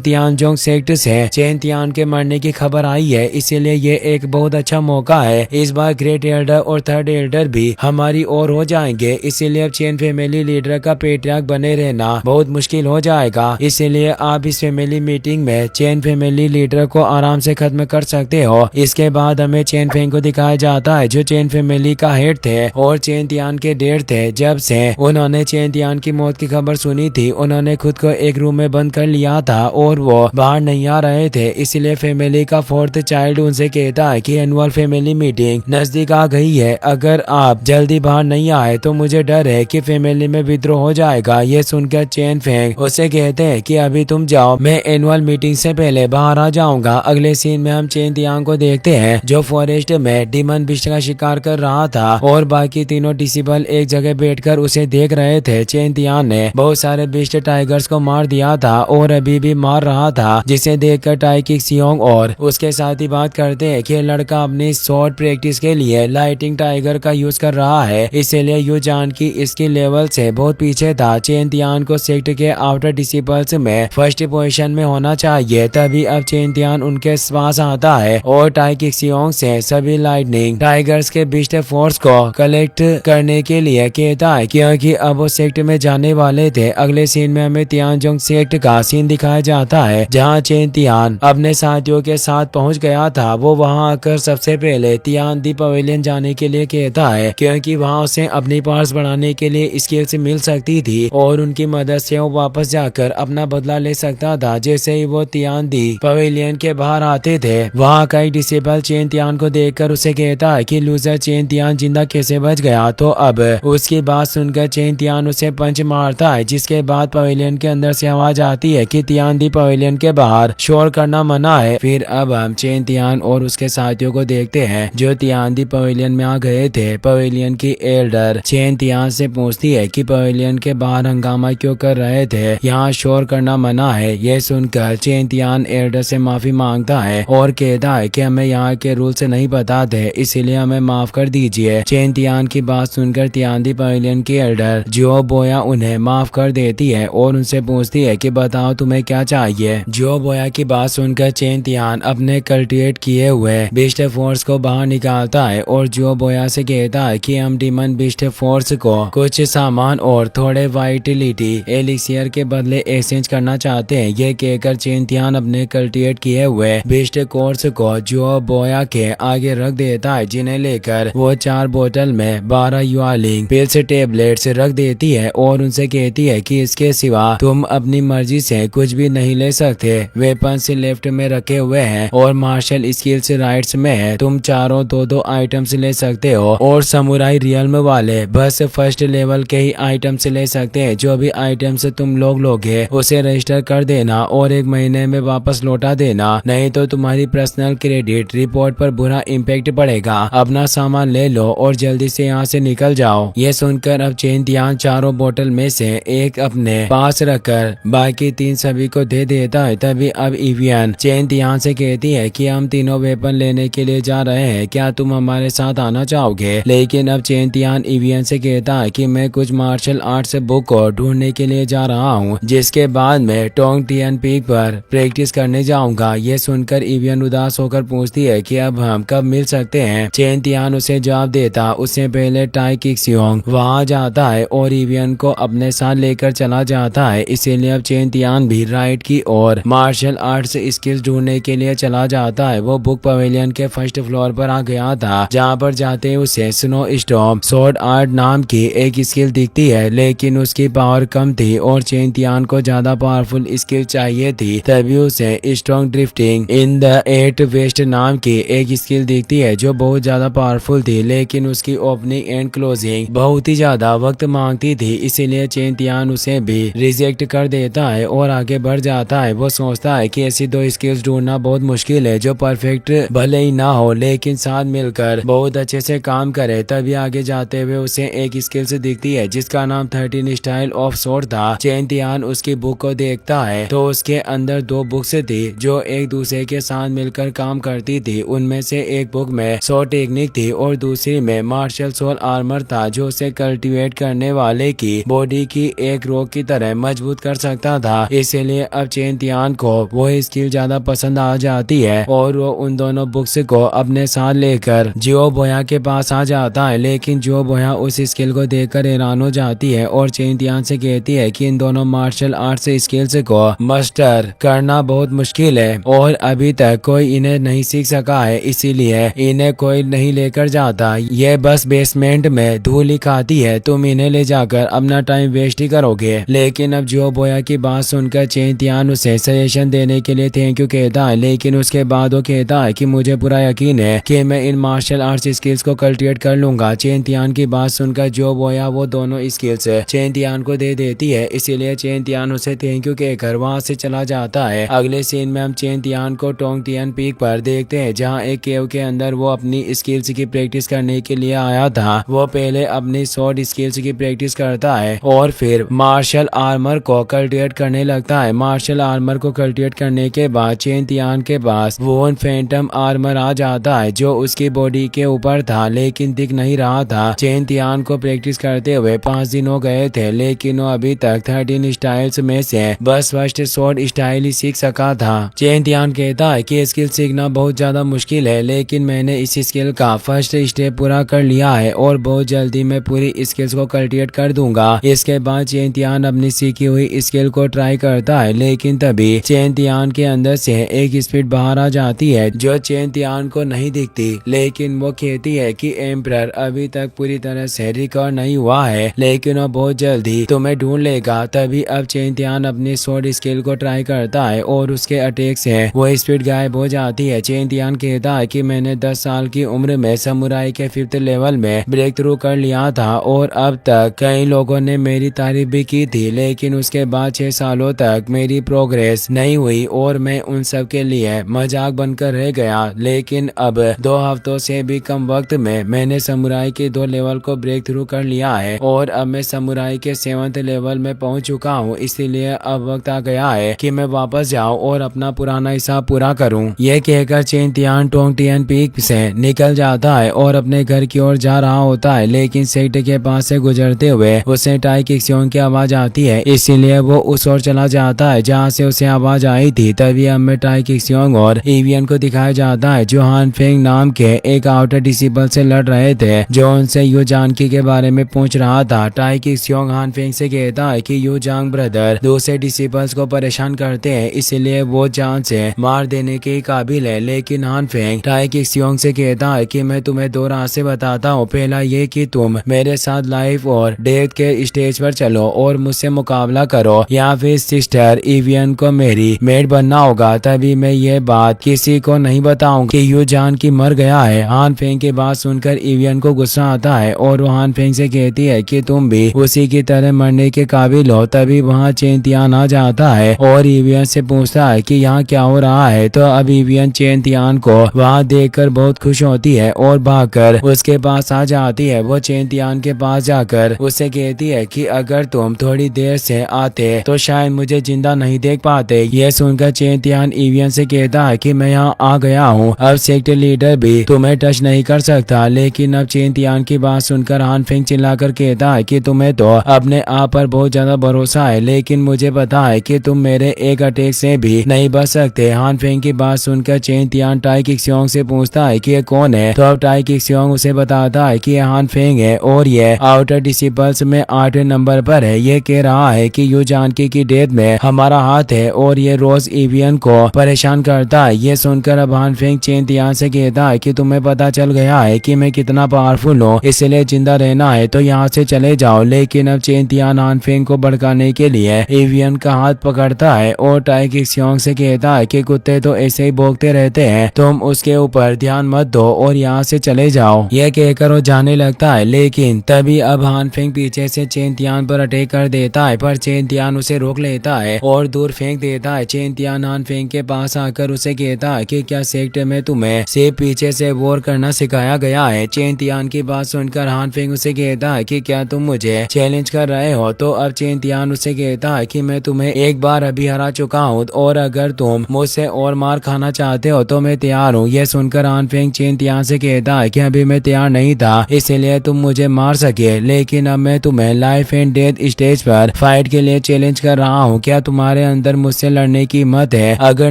तियानजोंग सेक्ट से चेन तियान के मरने की खबर आई है, इसीलिए ये एक बहुत अच्छा मौका है। इस बार ग्रेट एल्डर और 3rd एल्डर भी हमारी ओर हो जाएंगे, इसीलिए अब चेन फैमिली लीडर का पेट्रियार्क बने रहना बहुत मुश्किल हो जाएगा। इसीलिए आप इस फैमिली मीटिंग में चेन फैमिली लीडर को आराम से खत्म कर सकते हो। इसके बाद हमें चेन फेंग को दिखाया जाता है जो चेन फैमिली का हेड थे और चेन तियान के डेड थे। जब से उन्होंने चेन तियान की मौत की खबर सुनी थी, उन्होंने खुद को एक रूम में बंद कर लिया था और वो बाहर नहीं आ रहे थे। इसलिए फैमिली का फोर्थ चाइल्ड उनसे कहता है कि एनुअल फैमिली मीटिंग नजदीक आ गई है, अगर आप जल्दी बाहर नहीं आए तो मुझे डर है कि फैमिली में विद्रोह हो जाएगा। ये सुनकर चेन फेंग उसे कहते हैं कि अभी तुम जाओ, मैं एनुअल मीटिंग से पहले बाहर आ जाऊंगा। अगले सीन में हम चेन तियांग को देखते हैं जो फॉरेस्ट में डीमन बिस्ट का शिकार कर रहा था और बाकी तीनों डिसेबल एक जगह बैठकर उसे देख रहे थे। चेन तियांग ने बहुत सारे बिस्ट टाइगर्स को मार दिया था और अभी भी मार रहा था, जिसे देखकर टाई किक सियोंग और उसके साथ ही बात करते हैं कि लड़का अपनी शॉर्ट प्रैक्टिस के लिए लाइटिंग टाइगर का यूज कर रहा है, इसलिए यू जान की इसकी लेवल से बहुत पीछे था। चेन तियांग को सेक्ट के आउटर डिसिपल्स में फर्स्ट पोजीशन में होना चाहिए, तभी अब चेन तियांग उनके पास आता है और टाई किक सियोंग से सभी लाइटनिंग टाइगर्स के बिस्ट फोर्स को कलेक्ट करने के लिए कहता है, क्योंकि अब वो सेक्ट में जाने वाले थे। अगले सीन में हमें तियांजोंग सेक्ट का सीन दिखाया जाता है जहाँ चेन तियांग अपने साथियों के साथ पहुँच गया था। वो वहाँ आकर सबसे पहले तियांग दी पवेलियन जाने के लिए कहता है, क्योंकि वहाँ उसे अपनी पावर्स बढ़ाने के लिए स्किल्स मिल सकती थी और उनकी मदद से वो वापस जाकर अपना बदला ले सकता था। जैसे ही वो तियांग दी पवेलियन के बाहर आते थे, वहाँ का एक डिसेबल चेन तियांग को देखकर उसे कहता है कि लूजर चेन तियांग जिंदा कैसे बच गया। तो अब उसकी बात सुनकर चेन तियांग उसे पंच मारता है, जिसके बाद पवेलियन के अंदर से आवाज आती है कि तियांग दी पवेलियन के बाहर शोर करना मना है। फिर अब हम चेन तियांग और उसके साथियों को देखते हैं जो तियांग दी पवेलियन में आ गए थे। पवेलियन की एल्डर चेन तियांग से पूछती है कि पवेलियन के बाहर हंगामा क्यों कर रहे थे, यहाँ शोर करना मना है। ये सुनकर चेन तियांग एल्डर से माफी मांगता है और कहता है कि हमें यहाँ के रूल्स नहीं पता थे, इसीलिए हमें माफ कर दीजिए। चेन तियांग की बात सुनकर तियांग दी पवेलियन की एल्डर जो बोया उन्हें माफ कर देती है और उनसे पूछती है कि बताओ तुम्हें क्या चाहिए। जो बोया की बात सुनकर चेन तियांग अपने कल्टिवेट किए हुए बिस्ट फोर्स को बाहर निकालता है और जो बोया से कहता है कि हम डीमन बिस्ट फोर्स को कुछ सामान और थोड़े वाइटिलिटी एलिक्सियर के बदले एक्सचेंज करना चाहते हैं। ये कहकर चेन तियांग अपने कल्टिवेट किए हुए बिस्ट कोर्स को जो बोया के आगे रख देता है, जिन्हें लेकर वो 4 बोतल में 12 युआलिंग पिल्स टेबलेट्स रख देती है और उनसे कहती है कि इसके सिवा तुम अपनी मर्जी से कुछ भी नहीं ले सकते। वेपन्स लेफ्ट में रखे हुए हैं और मार्शल स्किल्स राइट्स में है, तुम चारों 2-2 आइटम्स ले सकते हो और समुराई रियल्म वाले बस फर्स्ट लेवल के ही आइटम्स ले सकते हैं। जो भी आइटम्स तुम लोग लोगे उसे रजिस्टर कर देना और 1 महीने में वापस लौटा देना, नहीं तो तुम्हारी पर्सनल क्रेडिट रिपोर्ट पर बुरा इम्पैक्ट पड़ेगा। अपना सामान ले लो और जल्दी से यहाँ से निकल जाओ। ये सुनकर अब चेन तियांग चारों बोतल में से एक अपने पास रखकर बाकी 3 सभी को दे देता है। तभी अब इवियन चेन तियांग से कहती है कि हम तीनों वेपन लेने के लिए जा रहे हैं, क्या तुम हमारे साथ आना चाहोगे। लेकिन अब चेन तियांग इवियन से कहता है कि मैं कुछ मार्शल आर्ट्स बुक को ढूंढने के लिए जा रहा हूँ, जिसके बाद मैं टोंग टियन पीक पर प्रैक्टिस करने जाऊंगा। ये सुनकर इवियन उदास होकर पूछती है कि अब हम कब मिल सकते हैं। चेन तियांग उसे जवाब देता उससे पहले टाई किक सियोंग वहाँ जाता है और इवियन को अपने साथ लेकर चला जाता है। इसीलिए अब चेन तियांग भी राइट की और मार्शल आर्ट्स स्किल्स ढूंढने के लिए चला जाता है। वो बुक पवेलियन के फर्स्ट फ्लोर पर आ गया था, जहाँ पर जाते ही उसे स्नो स्टॉर्म स्वॉर्ड आर्ट नाम की एक स्किल दिखती है, लेकिन उसकी पावर कम थी और चेन तियांग को ज्यादा पावरफुल स्किल चाहिए थी। तभी उसे strong drifting in the 8 west नाम की एक स्किल दिखती है जो बहुत ज्यादा पावरफुल थी, लेकिन उसकी ओपनिंग एंड क्लोजिंग बहुत ही ज्यादा वक्त मांगती थी। इसीलिए चेन तियांग उसे भी रिजेक्ट कर देता है और आगे बढ़ जाता है। वो सोचता है कि ऐसी 2 स्किल्स ढूंढना बहुत मुश्किल है जो परफेक्ट भले ही ना हो लेकिन साथ मिलकर बहुत अच्छे से काम करे। तभी आगे जाते हुए उसे एक स्किल्स दिखती है जिसका नाम 13 स्टाइल ऑफ स्वॉर्ड था। चेन तियांग उसकी बुक को देखता है तो उसके अंदर 2 बुक्स थी जो एक दूसरे के साथ मिलकर काम करती थी। उनमें से एक बुक में स्वॉर्ड टेक्निक थी और दूसरी में मार्शल सोल आर्मर था, जो उसे कल्टीवेट करने वाले की बॉडी की एक रॉक की तरह मजबूत कर सकता था। इसीलिए अब चेन तियांग को वो स्किल ज्यादा पसंद आ जाती है और वो उन दोनों बुक्स को अपने साथ लेकर जियो बोया के पास आ जाता है। लेकिन जियो बोया उस स्किल को देखकर हैरान हो जाती है और चेन तियांग से कहती है कि इन दोनों मार्शल आर्ट्स स्किल्स को मास्टर करना बहुत मुश्किल है और अभी तक कोई इन्हें नहीं सीख सका है, इसीलिए इन्हें कोई नहीं लेकर जाता। ये बस बेसमेंट में धूल खाती है, तुम इन्हें ले जाकर अपना टाइम वेस्ट ही करोगे। लेकिन अब जो बोया की बात सुनकर चेन तियान उसे सजेशन देने के लिए थैंक यू कहता है, लेकिन उसके बाद वो कहता है कि मुझे पूरा यकीन है कि मैं इन मार्शल आर्ट्स स्किल्स को कल्टिवेट कर लूंगा। चेन तियान की बात सुनकर जो बोया वो दोनों स्किल्स चेन तियान को दे देती है, इसीलिए चेन तियान उसे थैंक यू कहकर वहां से चला जाता है। अगले सीन में हम चेन तियान को टोंग तियान पीक पर देखते हैं, जहाँ एक केव के अंदर वो अपनी स्किल्स की प्रैक्टिस करने के लिए आया था। वो पहले अपनी शॉर्ट स्किल्स की प्रैक्टिस करता है और फिर मार्शल आर्मर को कल्टिवेट करने लगता है। मार्शल आर्मर को कल्टिवेट करने के बाद चेन तियान के पास वोन फैंटम आर्मर आ जाता है, जो उसकी बॉडी के ऊपर था लेकिन दिख नहीं रहा था। चेन तियान को प्रैक्टिस करते हुए 5 दिन हो गए थे, लेकिन वो अभी तक 13 स्टाइल्स में से बस फर्स्ट शॉर्ट स्टाइल ही सीख सका था। चेन तियान कहता है कि स्किल सीखना बहुत ज्यादा मुश्किल है, लेकिन मैंने इस स्किल का फर्स्ट स्टेप पूरा कर लिया है और बहुत जल्दी मैं पूरी स्किल्स को कल्टिवेट कर दूंगा। इसके बाद चेन तियान अपनी सीखी हुई स्किल को ट्राई करता है, लेकिन तभी चेन तियान के अंदर से एक स्पीड बाहर आ जाती है जो चेन तियान को नहीं दिखती, लेकिन वो कहती है कि एम्परर अभी तक पूरी तरह से रिकवर नहीं हुआ है, लेकिन वो बहुत जल्दी तुम्हें ढूंढ लेगा। तभी अब चेन तियान अपनी शॉर्ट स्किल को ट्राई करता है और उसके अटैक से वो स्पीड गायब हो जाती है। चेन तियान कहता है कि मैंने 10 साल की उम्र में समुराई के 5th लेवल में ब्रेक थ्रू कर लिया था और अब तक कई लोगों ने मेरी तारीफ भी की थी, लेकिन उसके बाद 6 सालों तक मेरी प्रोग्रेस नहीं हुई और मैं उन सब के लिए मजाक बनकर रह गया। लेकिन अब 2 हफ्तों से भी कम वक्त में मैंने समुराई के 2 लेवल को ब्रेक थ्रू कर लिया है और अब मैं समुराई के 7th लेवल में पहुंच चुका हूं, इसीलिए अब वक्त आ गया है कि मैं वापस जाऊं और अपना पुराना हिसाब पूरा करूं। यह कहकर chain Tian Tong Tian peak से निकल जाता है और अपने घर की ओर जा रहा होता है, लेकिन सेक्टर के पास से गुजरते हुए उसे टाई किक्सियोंग की आवाज आती है, इसीलिए वो उस ओर चला जाता है जहाँ से उसे आवाज आई थी। तभी अब में टाई किक्सियोंग और एवियन को दिखाया जाता है, जो हान फेंग नाम के एक आउटर डिसिपल से लड़ रहे थे, जो उनसे यू जानकी के बारे में पूछ रहा था। टाई किक्सियोंग हान फेंग से कहता है कि यू जांग ब्रदर दूसरे डिसिपल्स को परेशान करते हैं, इसलिए वो जान से मार देने के काबिल है। लेकिन हान फेंग टाई किक्सियोंग से कहता है कि मैं तुम्हें 2 रास्ते बताता हूँ, पहला ये कि तुम मेरे साथ लाइफ और डेथ के स्टेज पर चलो और मुझसे मुकाबला करो, या फिर सिस्टर एवियन को मेरी मेड बनना होगा। तभी मैं ये बात किसी को नहीं बताऊंगा कि यू जान की मर गया है। हान फेंग की बात सुनकर एवियन को गुस्सा आता है और वो हान फेंग से कहती है कि तुम भी उसी की तरह मरने के काबिल हो। तभी वहाँ चेन तियान आ जाता है और एवियन से पूछता है कि यहाँ क्या हो रहा है। तो अब एवियन चेन तियान को वहाँ देखकर बहुत खुश होती है और भागकर उसके पास आ जाती है। वो चेन तियान के पास जाकर उससे कहती है कि अगर तुम थोड़ी देर से आते तो शायद मुझे जिंदा नहीं देख पाते। ये सुनकर चेन तियान एवियन से कहता है कि मैं यहाँ आ गया हूँ, अब सेक्टर लीडर भी तुम्हें टच नहीं कर सकता। लेकिन अब चेन तियान की बात सुनकर हान फेंग चिल्लाकर कहता है कि तुम्हें तो अपने आप पर बहुत ज्यादा भरोसा है, लेकिन मुझे पता है कि तुम मेरे एक अटैक से भी नहीं बच सकते। हान फेंग की बात सुनकर चेन तियान टाई किक्सियोंग से पूछता है कि ये कौन है। तो अब टाई किक्सियोंग उसे बताता है कि ये हान फेंग है और ये आउटर डिसिपल्स में 8वें नंबर पर है। ये कह रहा है कि यू जानकी की डेथ में हमारा हाथ है और ये रोज एवियन को परेशान करता है। ये सुनकर अब हान फेंग चेन तियान से कहता है कि तुम्हें पता चल गया है कि मैं कितना पावरफुल हूँ, इसलिए जिंदा रहना है तो यहाँ से चले जाओ। लेकिन अब चेन तियान हान फेंग को भड़काने के लिए एवियन का हाथ पकड़ता है और टाई किक्सियोंग से कहता है कि कुत्ते तो ऐसे ही भौंकते रहते हैं, तुम उसके ऊपर ध्यान मत दो और यहाँ से चले जाओ। यह कहकर वो जाने लगता है, लेकिन तभी अब हान फेंग पीछे से चेन तियान पर अटैक कर देता है, पर चेन तियान उसे रोक लेता है और दूर फेंक देता है। चेन तियान हान फेंग के पास आकर उसे कहता है कि क्या सेक्टर में तुम्हें सिर्फ पीछे से वॉर करना सिखाया गया है। चेन तियान की बात सुनकर हान फेंग उसे कहता है कि क्या तुम मुझे चैलेंज कर रहे हो। तो अब चेन तियान उसे कहता है कि मैं तुम्हें एक बार अभी हरा चुका हूँ और अगर तुम मुझसे और मार खाना चाहते हो तो मैं तैयार हूँ। यह सुनकर हान फेंग चेन तियान से कहता है कि अभी मैं तैयार नहीं था, इसलिए तुम मुझे मार सके, लेकिन अब मैं तुम्हें लाइफ एंड डेथ स्टेज पर फाइट के लिए चैलेंज कर रहा हूँ। क्या तुम्हारे अंदर मुझसे लड़ने की हिम्मत है? अगर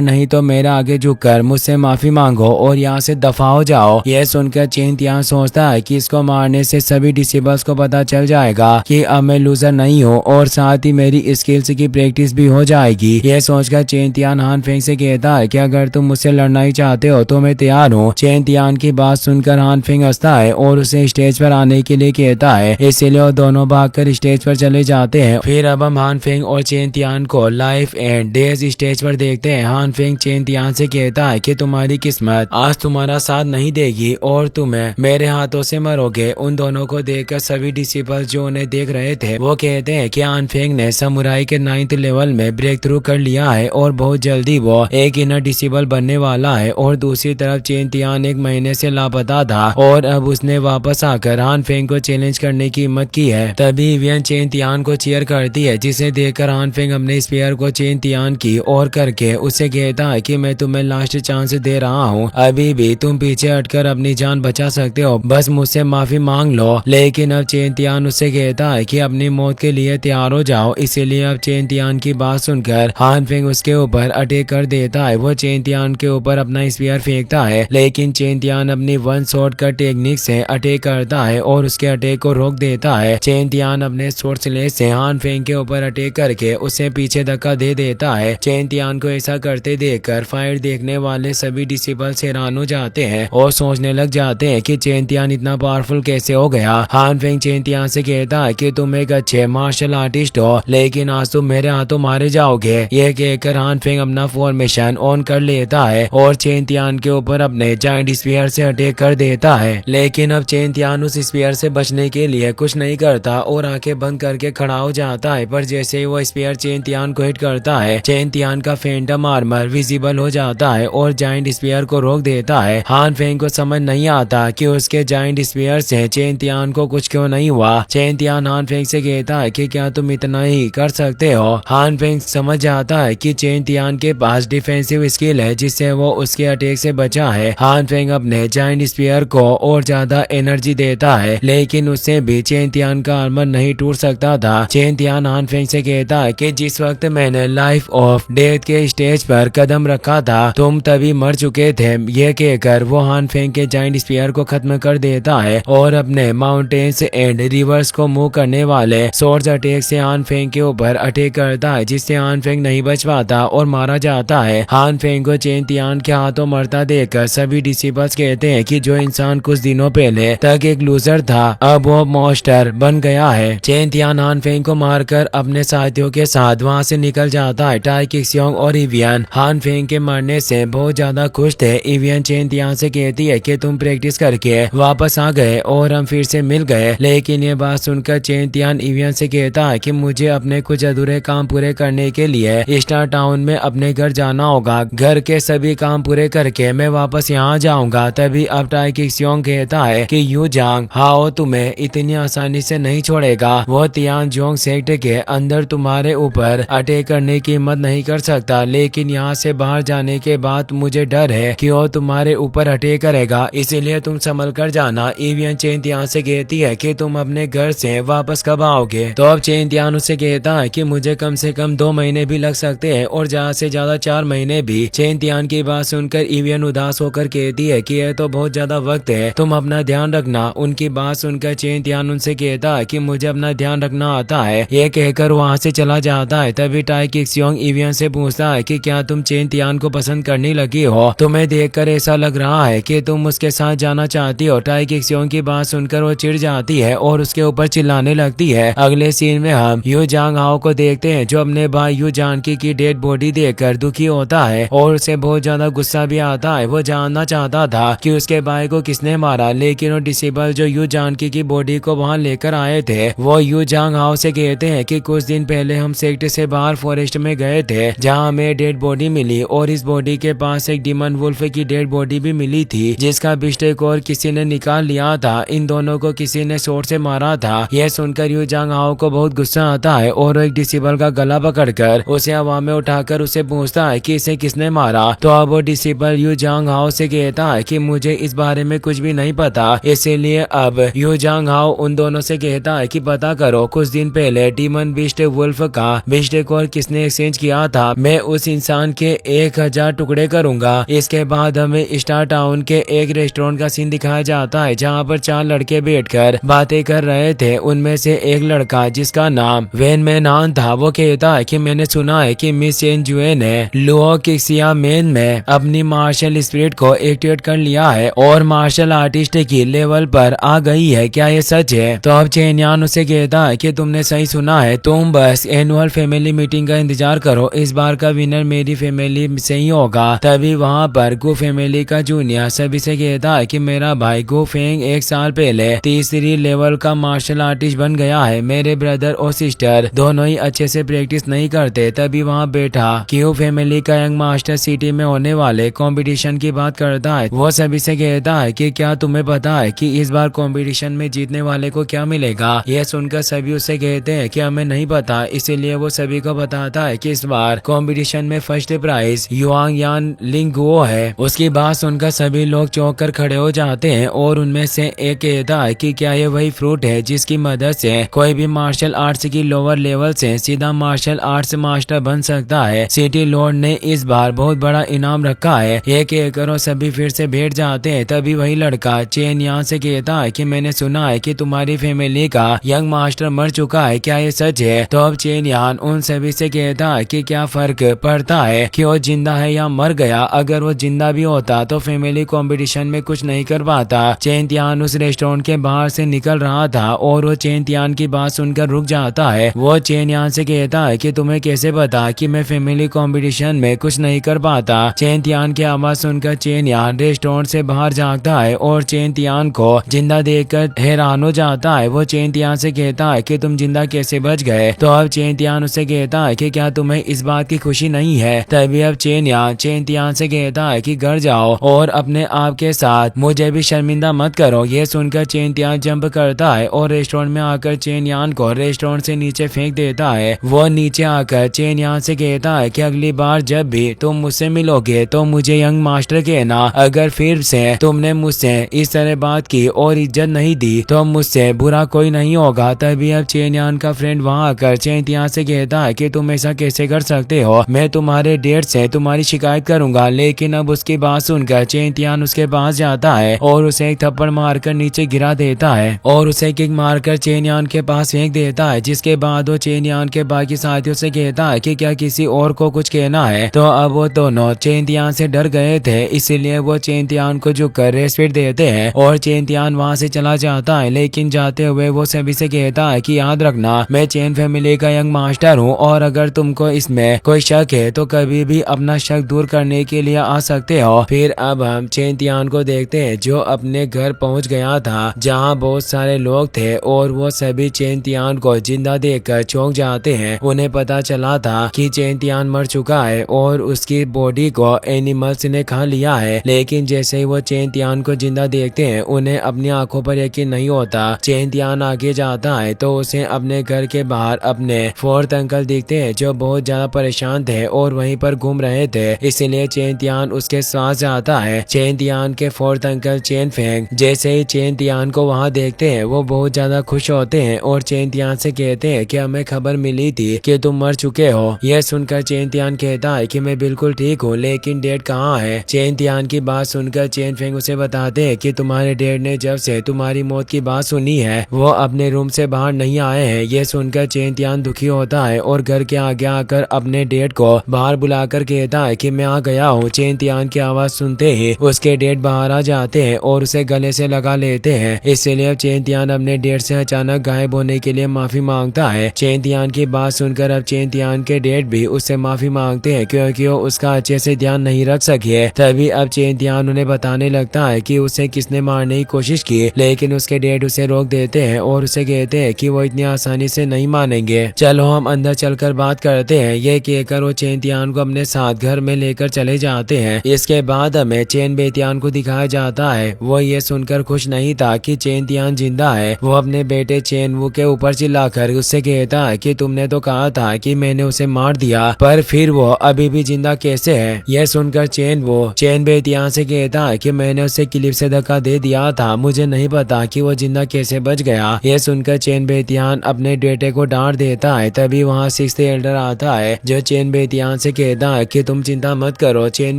नहीं तो मेरा आगे झुककर मुझसे माफी मांगो और यहाँ से दफा हो जाओ। यह सुनकर चेन तियान सोचता है कि इसको मारने से सभी डिसिबल्स को पता चल जाएगा कि अब मैं लूजर नहीं हूँ और साथ ही मेरी स्किल्स की प्रैक्टिस भी हो जाएगी। यह सोचकर चेन तियान हान फेंग से कहता है कि अगर तुम मुझसे लड़ना ही चाहते हो तो मैं तैयार हूँ। चेन तियान की बात सुनकर हान फेंग हंसता है और उसे स्टेज पर आने के इसीलिए कहता है, इसीलिए वो दोनों भागकर स्टेज पर चले जाते हैं। फिर अब हम हान फेंग और चेन तियान को लाइफ एंड डेज स्टेज पर देखते हैं। हान फेंग चेन तियान से कहता है कि तुम्हारी किस्मत आज तुम्हारा साथ नहीं देगी और तुम्हें मेरे हाथों से मरोगे। उन दोनों को देखकर सभी डिसिपल्स जो उन्हें देख रहे थे वो कहते हैं कि हान फेंग ने समुराई के 9th लेवल में ब्रेक थ्रू कर लिया है और बहुत जल्दी वो एक इनर डिसिबल बनने वाला है। और दूसरी तरफ चेन तियान 1 महीने से लापता था और अब उसने वापस आकर हान फेंग को चैलेंज करने की हिम्मत की है। तभी इवियन चेन तियान को चीयर करती है, जिसे देखकर हान फेंग अपने स्पीयर को चेन तियान की और करके उससे कहता है कि मैं तुम्हें लास्ट चांस दे रहा हूँ, अभी भी तुम पीछे हटकर अपनी जान बचा सकते हो, बस मुझसे माफी मांग लो। लेकिन अब चेन तियान उससे कहता है कि अपनी मौत के लिए तैयार हो जाओ। इसीलिए अब चेन तियान की बात सुनकर हान फेंग उसके ऊपर अटैक कर देता है। वो चेन तियान के ऊपर अपना स्पीयर फेंकता है, लेकिन चेन तियान अपनी 1 शॉट का टेक्निक से अटैक करता है और उसके अटैक को रोक देता है। चेन तियान अपने शॉर्ट स्लेज से हान फेंग के ऊपर अटैक करके उसे पीछे धक्का दे देता है। चेन तियान को ऐसा करते देखकर फाइट देखने वाले सभी डिसिपल्स हैरान हो जाते हैं और सोचने लग जाते हैं कि चेन तियान इतना पावरफुल कैसे हो गया। हान फेंग चेन तियान से कहता है कि तुम एक अच्छे मार्शल आर्टिस्ट हो, लेकिन आज तुम मेरे हाथों मारे जाओगे। यह कहकर हान फेंग अपना फॉर्मेशन ऑन कर लेता है और चेन तियान के ऊपर अपने जायंट स्पीयर से अटैक कर देता है। लेकिन अब चेन तियान उस स्पीयर से बचने के लिए कुछ नहीं करता और आंखें बंद करके खड़ा हो जाता है। पर जैसे ही वो स्पीयर चेन तियान को हिट करता है, चेन तियान का फैंटम आर्मर विजिबल हो जाता है और जायंट स्पीयर को रोक देता है। हान फेंग को समझ नहीं आता कि उसके जायंट स्पीयर से चेन तियान को कुछ क्यों नहीं हुआ। चेन तियान हान फेंग से कहता है कि क्या तुम इतना ही कर सकते हो। हान फेंग समझ जाता है कि चेन तियान के पास डिफेंसिव स्किल है जिससे वो उसके अटैक से बचा है। हान फेंग अपने जायंट स्पीयर को और ज्यादा एनर्जी देता है, लेकिन उससे भी चेन तियान का आर्मर नहीं टूट सकता था। चेन तियान हान फेंग से कहता है कि जिस वक्त मैंने लाइफ ऑफ डेथ के स्टेज पर कदम रखा था तुम तभी मर चुके थे। यह कहकर वो हान फेंग के जायंट स्पीयर को खत्म कर देता है और अपने माउंटेन्स एंड रिवर्स को मूव करने वाले सोर्स अटैक से हान फेंग के ऊपर अटैक करता है, जिससे हान फेंग नहीं बच पाता और मारा जाता है। हान फेंग को चेन तियान के हाथों मरता देखकर सभी डिसिपल्स कहते हैं कि जो इंसान कुछ दिनों पहले तक एक लूजर था अब वो मॉन्स्टर बन गया है। चेन तियान हान फेंग को मारकर अपने साथियों के साथ वहां से निकल जाता है। टाई किक्सियोंग और इवियन हान फेंग के मरने से बहुत ज्यादा खुश थे। इवियन चेन तियान से कहती है कि तुम प्रैक्टिस करके वापस आ गए और हम फिर से मिल गए। लेकिन ये बात सुनकर चेन तियान इवियन से कहता है कि मुझे अपने कुछ अधूरे काम पूरे करने के लिए स्टार टाउन में अपने घर जाना होगा। घर के सभी काम पूरे करके मैं वापस यहाँ जाऊंगा। तभी अब टाई किक्सियोंग कहता है कि यू जांग हाओ तुम्हें इतनी आसानी से नहीं छोड़ेगा। वो तियान जोंग सेक्ट के अंदर तुम्हारे ऊपर अटैक करने की हिम्मत नहीं कर सकता, लेकिन यहाँ से बाहर जाने के बाद मुझे डर है कि वो तुम्हारे ऊपर अटैक करेगा, इसीलिए तुम संभल कर जाना। इवियन चेन तियान से कहती है कि तुम अपने घर से वापस कब आओगे। तो अब चेन तियान उससे कहता है कि मुझे कम से कम 2 महीने भी लग सकते हैं और ज्यादा से ज्यादा 4 महीने भी। चेन तियान की बात सुनकर इवियन उदास होकर कहती है कि यह तो बहुत ज्यादा वक्त है, तुम अपना ध्यान रखना। उनकी बात सुनकर चेन तियान उनसे कहता है कि मुझे अपना ध्यान रखना आता है। ये कहकर वहाँ से चला जाता है। तभी टाई किक्सियोंग इवियन से पूछता है कि क्या तुम चेन तियान को पसंद करने लगी हो, तुम्हें देखकर ऐसा लग रहा है कि तुम उसके साथ जाना चाहती हो। टाई किक्सियोंग की बात सुनकर वो चिढ़ जाती है और उसके ऊपर चिल्लाने लगती है। अगले सीन में हम यू जांग हाओ को देखते हैं जो अपने भाई यू जानकी की डेड बॉडी देखकर दुखी होता है और उसे बहुत ज्यादा गुस्सा भी आता है। वो जानना चाहता था कि उसके भाई को किसने मारा, लेकिन वो डिसेबल जो यू जानकी की बॉडी को वहाँ लेकर आए थे वो यू जांग हाओ से कहते हैं कि कुछ दिन पहले हम सेक्ट से बाहर फॉरेस्ट में गए थे जहाँ हमें डेड बॉडी मिली और इस बॉडी के पास एक डिमन वुल्फ की डेड बॉडी भी मिली थी जिसका बिस्टेक और किसी ने निकाल लिया था। इन दोनों को किसी ने शॉट से मारा था। यह सुनकर यू जांग हाओ को बहुत गुस्सा आता है और एक डिसेबल का गला पकड़कर उसे हवा में उठाकर उसे पूछता है कि इसे किसने मारा। तो अब वो डिसेबल यू जांग हाओ से कहता है कि मुझे इस बारे में कुछ भी नहीं पता। इसीलिए अब यू जांग हाओ उन दोनों से कहता है कि पता करो कुछ दिन पहले डीमन बिस्ट वुल्फ का बिस्टेक और किसने एक्सचेंज किया था। मैं उस इंसान के 1000 टुकड़े करूंगा। इसके बाद हमें स्टार टाउन के एक रेस्टोरेंट का सीन दिखाया जाता है जहाँ पर 4 लड़के बैठकर बातें कर रहे थे। उनमें से एक लड़का जिसका नाम वेन मैनान था वो कहता है कि मैंने सुना है कि मिस चेन जुए ने लुओ किक्सिया मेन में अपनी मार्शल स्पिरिट को एक्टिवेट कर लिया है और मार्शल आर्टिस्ट की लेवल पर आ गई नहीं है, क्या ये सच है? तो अब चेन यान उसे कहता है कि तुमने सही सुना है, तुम बस एनुअल फैमिली मीटिंग का इंतजार करो, इस बार का विनर मेरी फैमिली से ही होगा। तभी वहाँ पर गु फैमिली का जूनियर सभी से कहता है कि मेरा भाई गु फेंग 1 साल पहले तीसरी लेवल का मार्शल आर्टिस्ट बन गया है। मेरे ब्रदर और सिस्टर दोनों ही अच्छे से प्रैक्टिस नहीं करते। तभी वहाँ बैठा क्यू फैमिली का यंग मास्टर सिटी में होने वाले कंपटीशन की बात करता है। वो सभी से कहता है कि क्या तुम्हें पता है कि इस बार कंपटीशन में जीतने वाले को क्या मिलेगा? यह सुनकर सभी उससे कहते हैं कि हमें नहीं पता। इसीलिए वो सभी को बताता है कि इस बार कंपटीशन में फर्स्ट प्राइज युआंग यान लिंगुओ है। उसकी बात सुनकर सभी लोग चौंक कर खड़े हो जाते हैं और उनमें से एक कहता है कि क्या ये वही फ्रूट है जिसकी मदद से कोई भी मार्शल आर्ट्स की लोअर लेवल से सीधा मार्शल आर्ट्स मास्टर बन सकता है। सिटी लॉर्ड ने इस बार बहुत बड़ा इनाम रखा है। ये कहकर वो सभी फिर से बैठ जाते हैं। तभी वही लड़का चेन यान से कहता है कि मैंने सुना है कि तुम्हारी फैमिली का यंग मास्टर मर चुका है, क्या ये सच है? तो अब चेन यान उन सभी से कहता है कि क्या फर्क पड़ता है कि वो जिंदा है या मर गया? अगर वो जिंदा भी होता तो फैमिली कंपटीशन में कुछ नहीं कर पाता। चेन यान उस रेस्टोरेंट के बाहर से निकल रहा था और वो चेन यान की बात सुनकर रुक जाता है। वो चेन यान से कहता है कि तुम्हें कैसे पता कि मैं फैमिली कंपटीशन में कुछ नहीं कर पाता? चेन यान की आवाज सुनकर चेन यान रेस्टोरेंट से बाहर जाता है और चेन यान को जिंदा देखकर हैरान हो जाता है। वो चेन यान से कहता है कि तुम जिंदा कैसे बच गए? तो अब चेन यान उसे कहता है कि क्या तुम्हें इस बात की खुशी नहीं है? तभी अब चेन यान से कहता है कि घर जाओ और अपने आप के साथ मुझे भी शर्मिंदा मत करो। ये सुनकर चेन यान जंप करता है और रेस्टोरेंट में आकर चेन यान को रेस्टोरेंट से नीचे फेंक देता है। वो नीचे आकर चेन यान से कहता है कि अगली बार जब भी तुम मुझसे मिलोगे तो मुझे यंग मास्टर कहना। अगर फिर से तुमने मुझसे इस तरह बात की और इज्जत नहीं दी तो मुझसे बुरा कोई नहीं होगा। तभी अब चेन यान का फ्रेंड वहाँ आकर चेन यान से कहता है कि तुम ऐसा कैसे कर सकते हो, मैं तुम्हारे डेट से तुम्हारी शिकायत करूंगा। लेकिन अब उसकी बात सुनकर चेन यान उसके पास जाता है और उसे एक थप्पड़ मारकर नीचे गिरा देता है और उसे किक मारकर चेन यान के पास फेंक देता है। जिसके बाद वो चेन यान के बाकी साथियों से कहता है कि क्या किसी और को कुछ कहना है? तो अब वो दोनों चेन यान से डर गए थे, इसीलिए वो चेन यान को झुककर रेस्पेक्ट देते हैं और चेन यान वहाँ से चला जाता है। लेकिन जाते हुए वो सभी से कहता है कि याद रखना, मैं चेन फैमिली का यंग मास्टर हूँ और अगर तुमको इसमें कोई शक है तो कभी भी अपना शक दूर करने के लिए आ सकते हो। फिर अब हम चेन यान को देखते हैं जो अपने घर पहुंच गया था जहां बहुत सारे लोग थे और वो सभी चेन यान को जिंदा देखकर चौंक जाते हैं। उन्हें पता चला था कि चेन यान मर चुका है और उसकी बॉडी को एनिमल्स ने खा लिया है। लेकिन जैसे ही वो चेन यान को जिंदा देखते हैं उन्हें अपनी आंखों पर यकीन नहीं होता। चेन यान आगे जाता है तो उसे अपने घर के बाहर अपने फोर्थ अंकल दिखते हैं जो बहुत ज्यादा परेशान थे और वहीं पर घूम रहे थे, इसलिए चेन यान उसके साथ जाता है। चेन यान के फोर्थ अंकल चेन फेंग जैसे ही चेन यान को वहाँ देखते हैं वो बहुत ज्यादा खुश होते हैं और चेन यान से कहते हैं कि हमें खबर मिली थी कि तुम मर चुके हो। यह सुनकर चेन यान कहता है कि मैं बिल्कुल ठीक हूँ, लेकिन डैड कहाँ है? चेन यान की बात सुनकर चेन फेंग उसे बताते हैं कि तुम्हारे डैड ने जब से तुम्हारी मौत की बात सुनी है वो अपने रूम से बाहर नहीं आए हैं। यह सुनकर चेन यान दुखी होता है और घर के आगे आकर अपने डैड को बाहर बुलाकर कहता है कि मैं आ गया हूँ। चेन यान की आवाज सुनते ही उसके डैड बाहर आ जाते हैं और उसे गले से लगा लेते हैं। इसलिए अब चेन यान अपने डैड से अचानक गायब होने के लिए माफी मांगता है। चेन यान की बात सुनकर अब चेन यान के डैड भी उससे माफी मांगते हैं क्योंकि वो उसका अच्छे से ध्यान नहीं रख सके। तभी अब चेन यान उन्हें बताने लगता है कि उसे किसने मारने की कोशिश की, लेकिन उसके डैड उसे रोक देते हैं और उसे कहते हैं कि वो इतनी आसानी से नहीं मानेंगे। चलो हम अंदर चलकर बात करते हैं। ये कहकर वो चेन यान को अपने साथ घर में लेकर चले जाते हैं। इसके बाद हमें चेन बेतियान को दिखाया जाता है। वो ये सुनकर खुश नहीं था कि चेन यान जिंदा है। वो अपने बेटे चेन वू के ऊपर चिल्लाकर उससे कहता है कि तुमने तो कहा था कि मैंने उसे मार दिया, पर फिर वो अभी भी जिंदा कैसे है? यह सुनकर चेन बेतियान से कहता है कि मैंने उसे क्लिप से धक्का दे दिया था, मुझे नहीं पता कि वो जिंदा कैसे बच गया। यह सुनकर चेन बेतियान अपने बेटे को डांट देता है। तभी वहाँ सिक्स्थ एल्डर आता है जो चेन बेतियान से कहता है कि तुम चिंता मत करो, चेन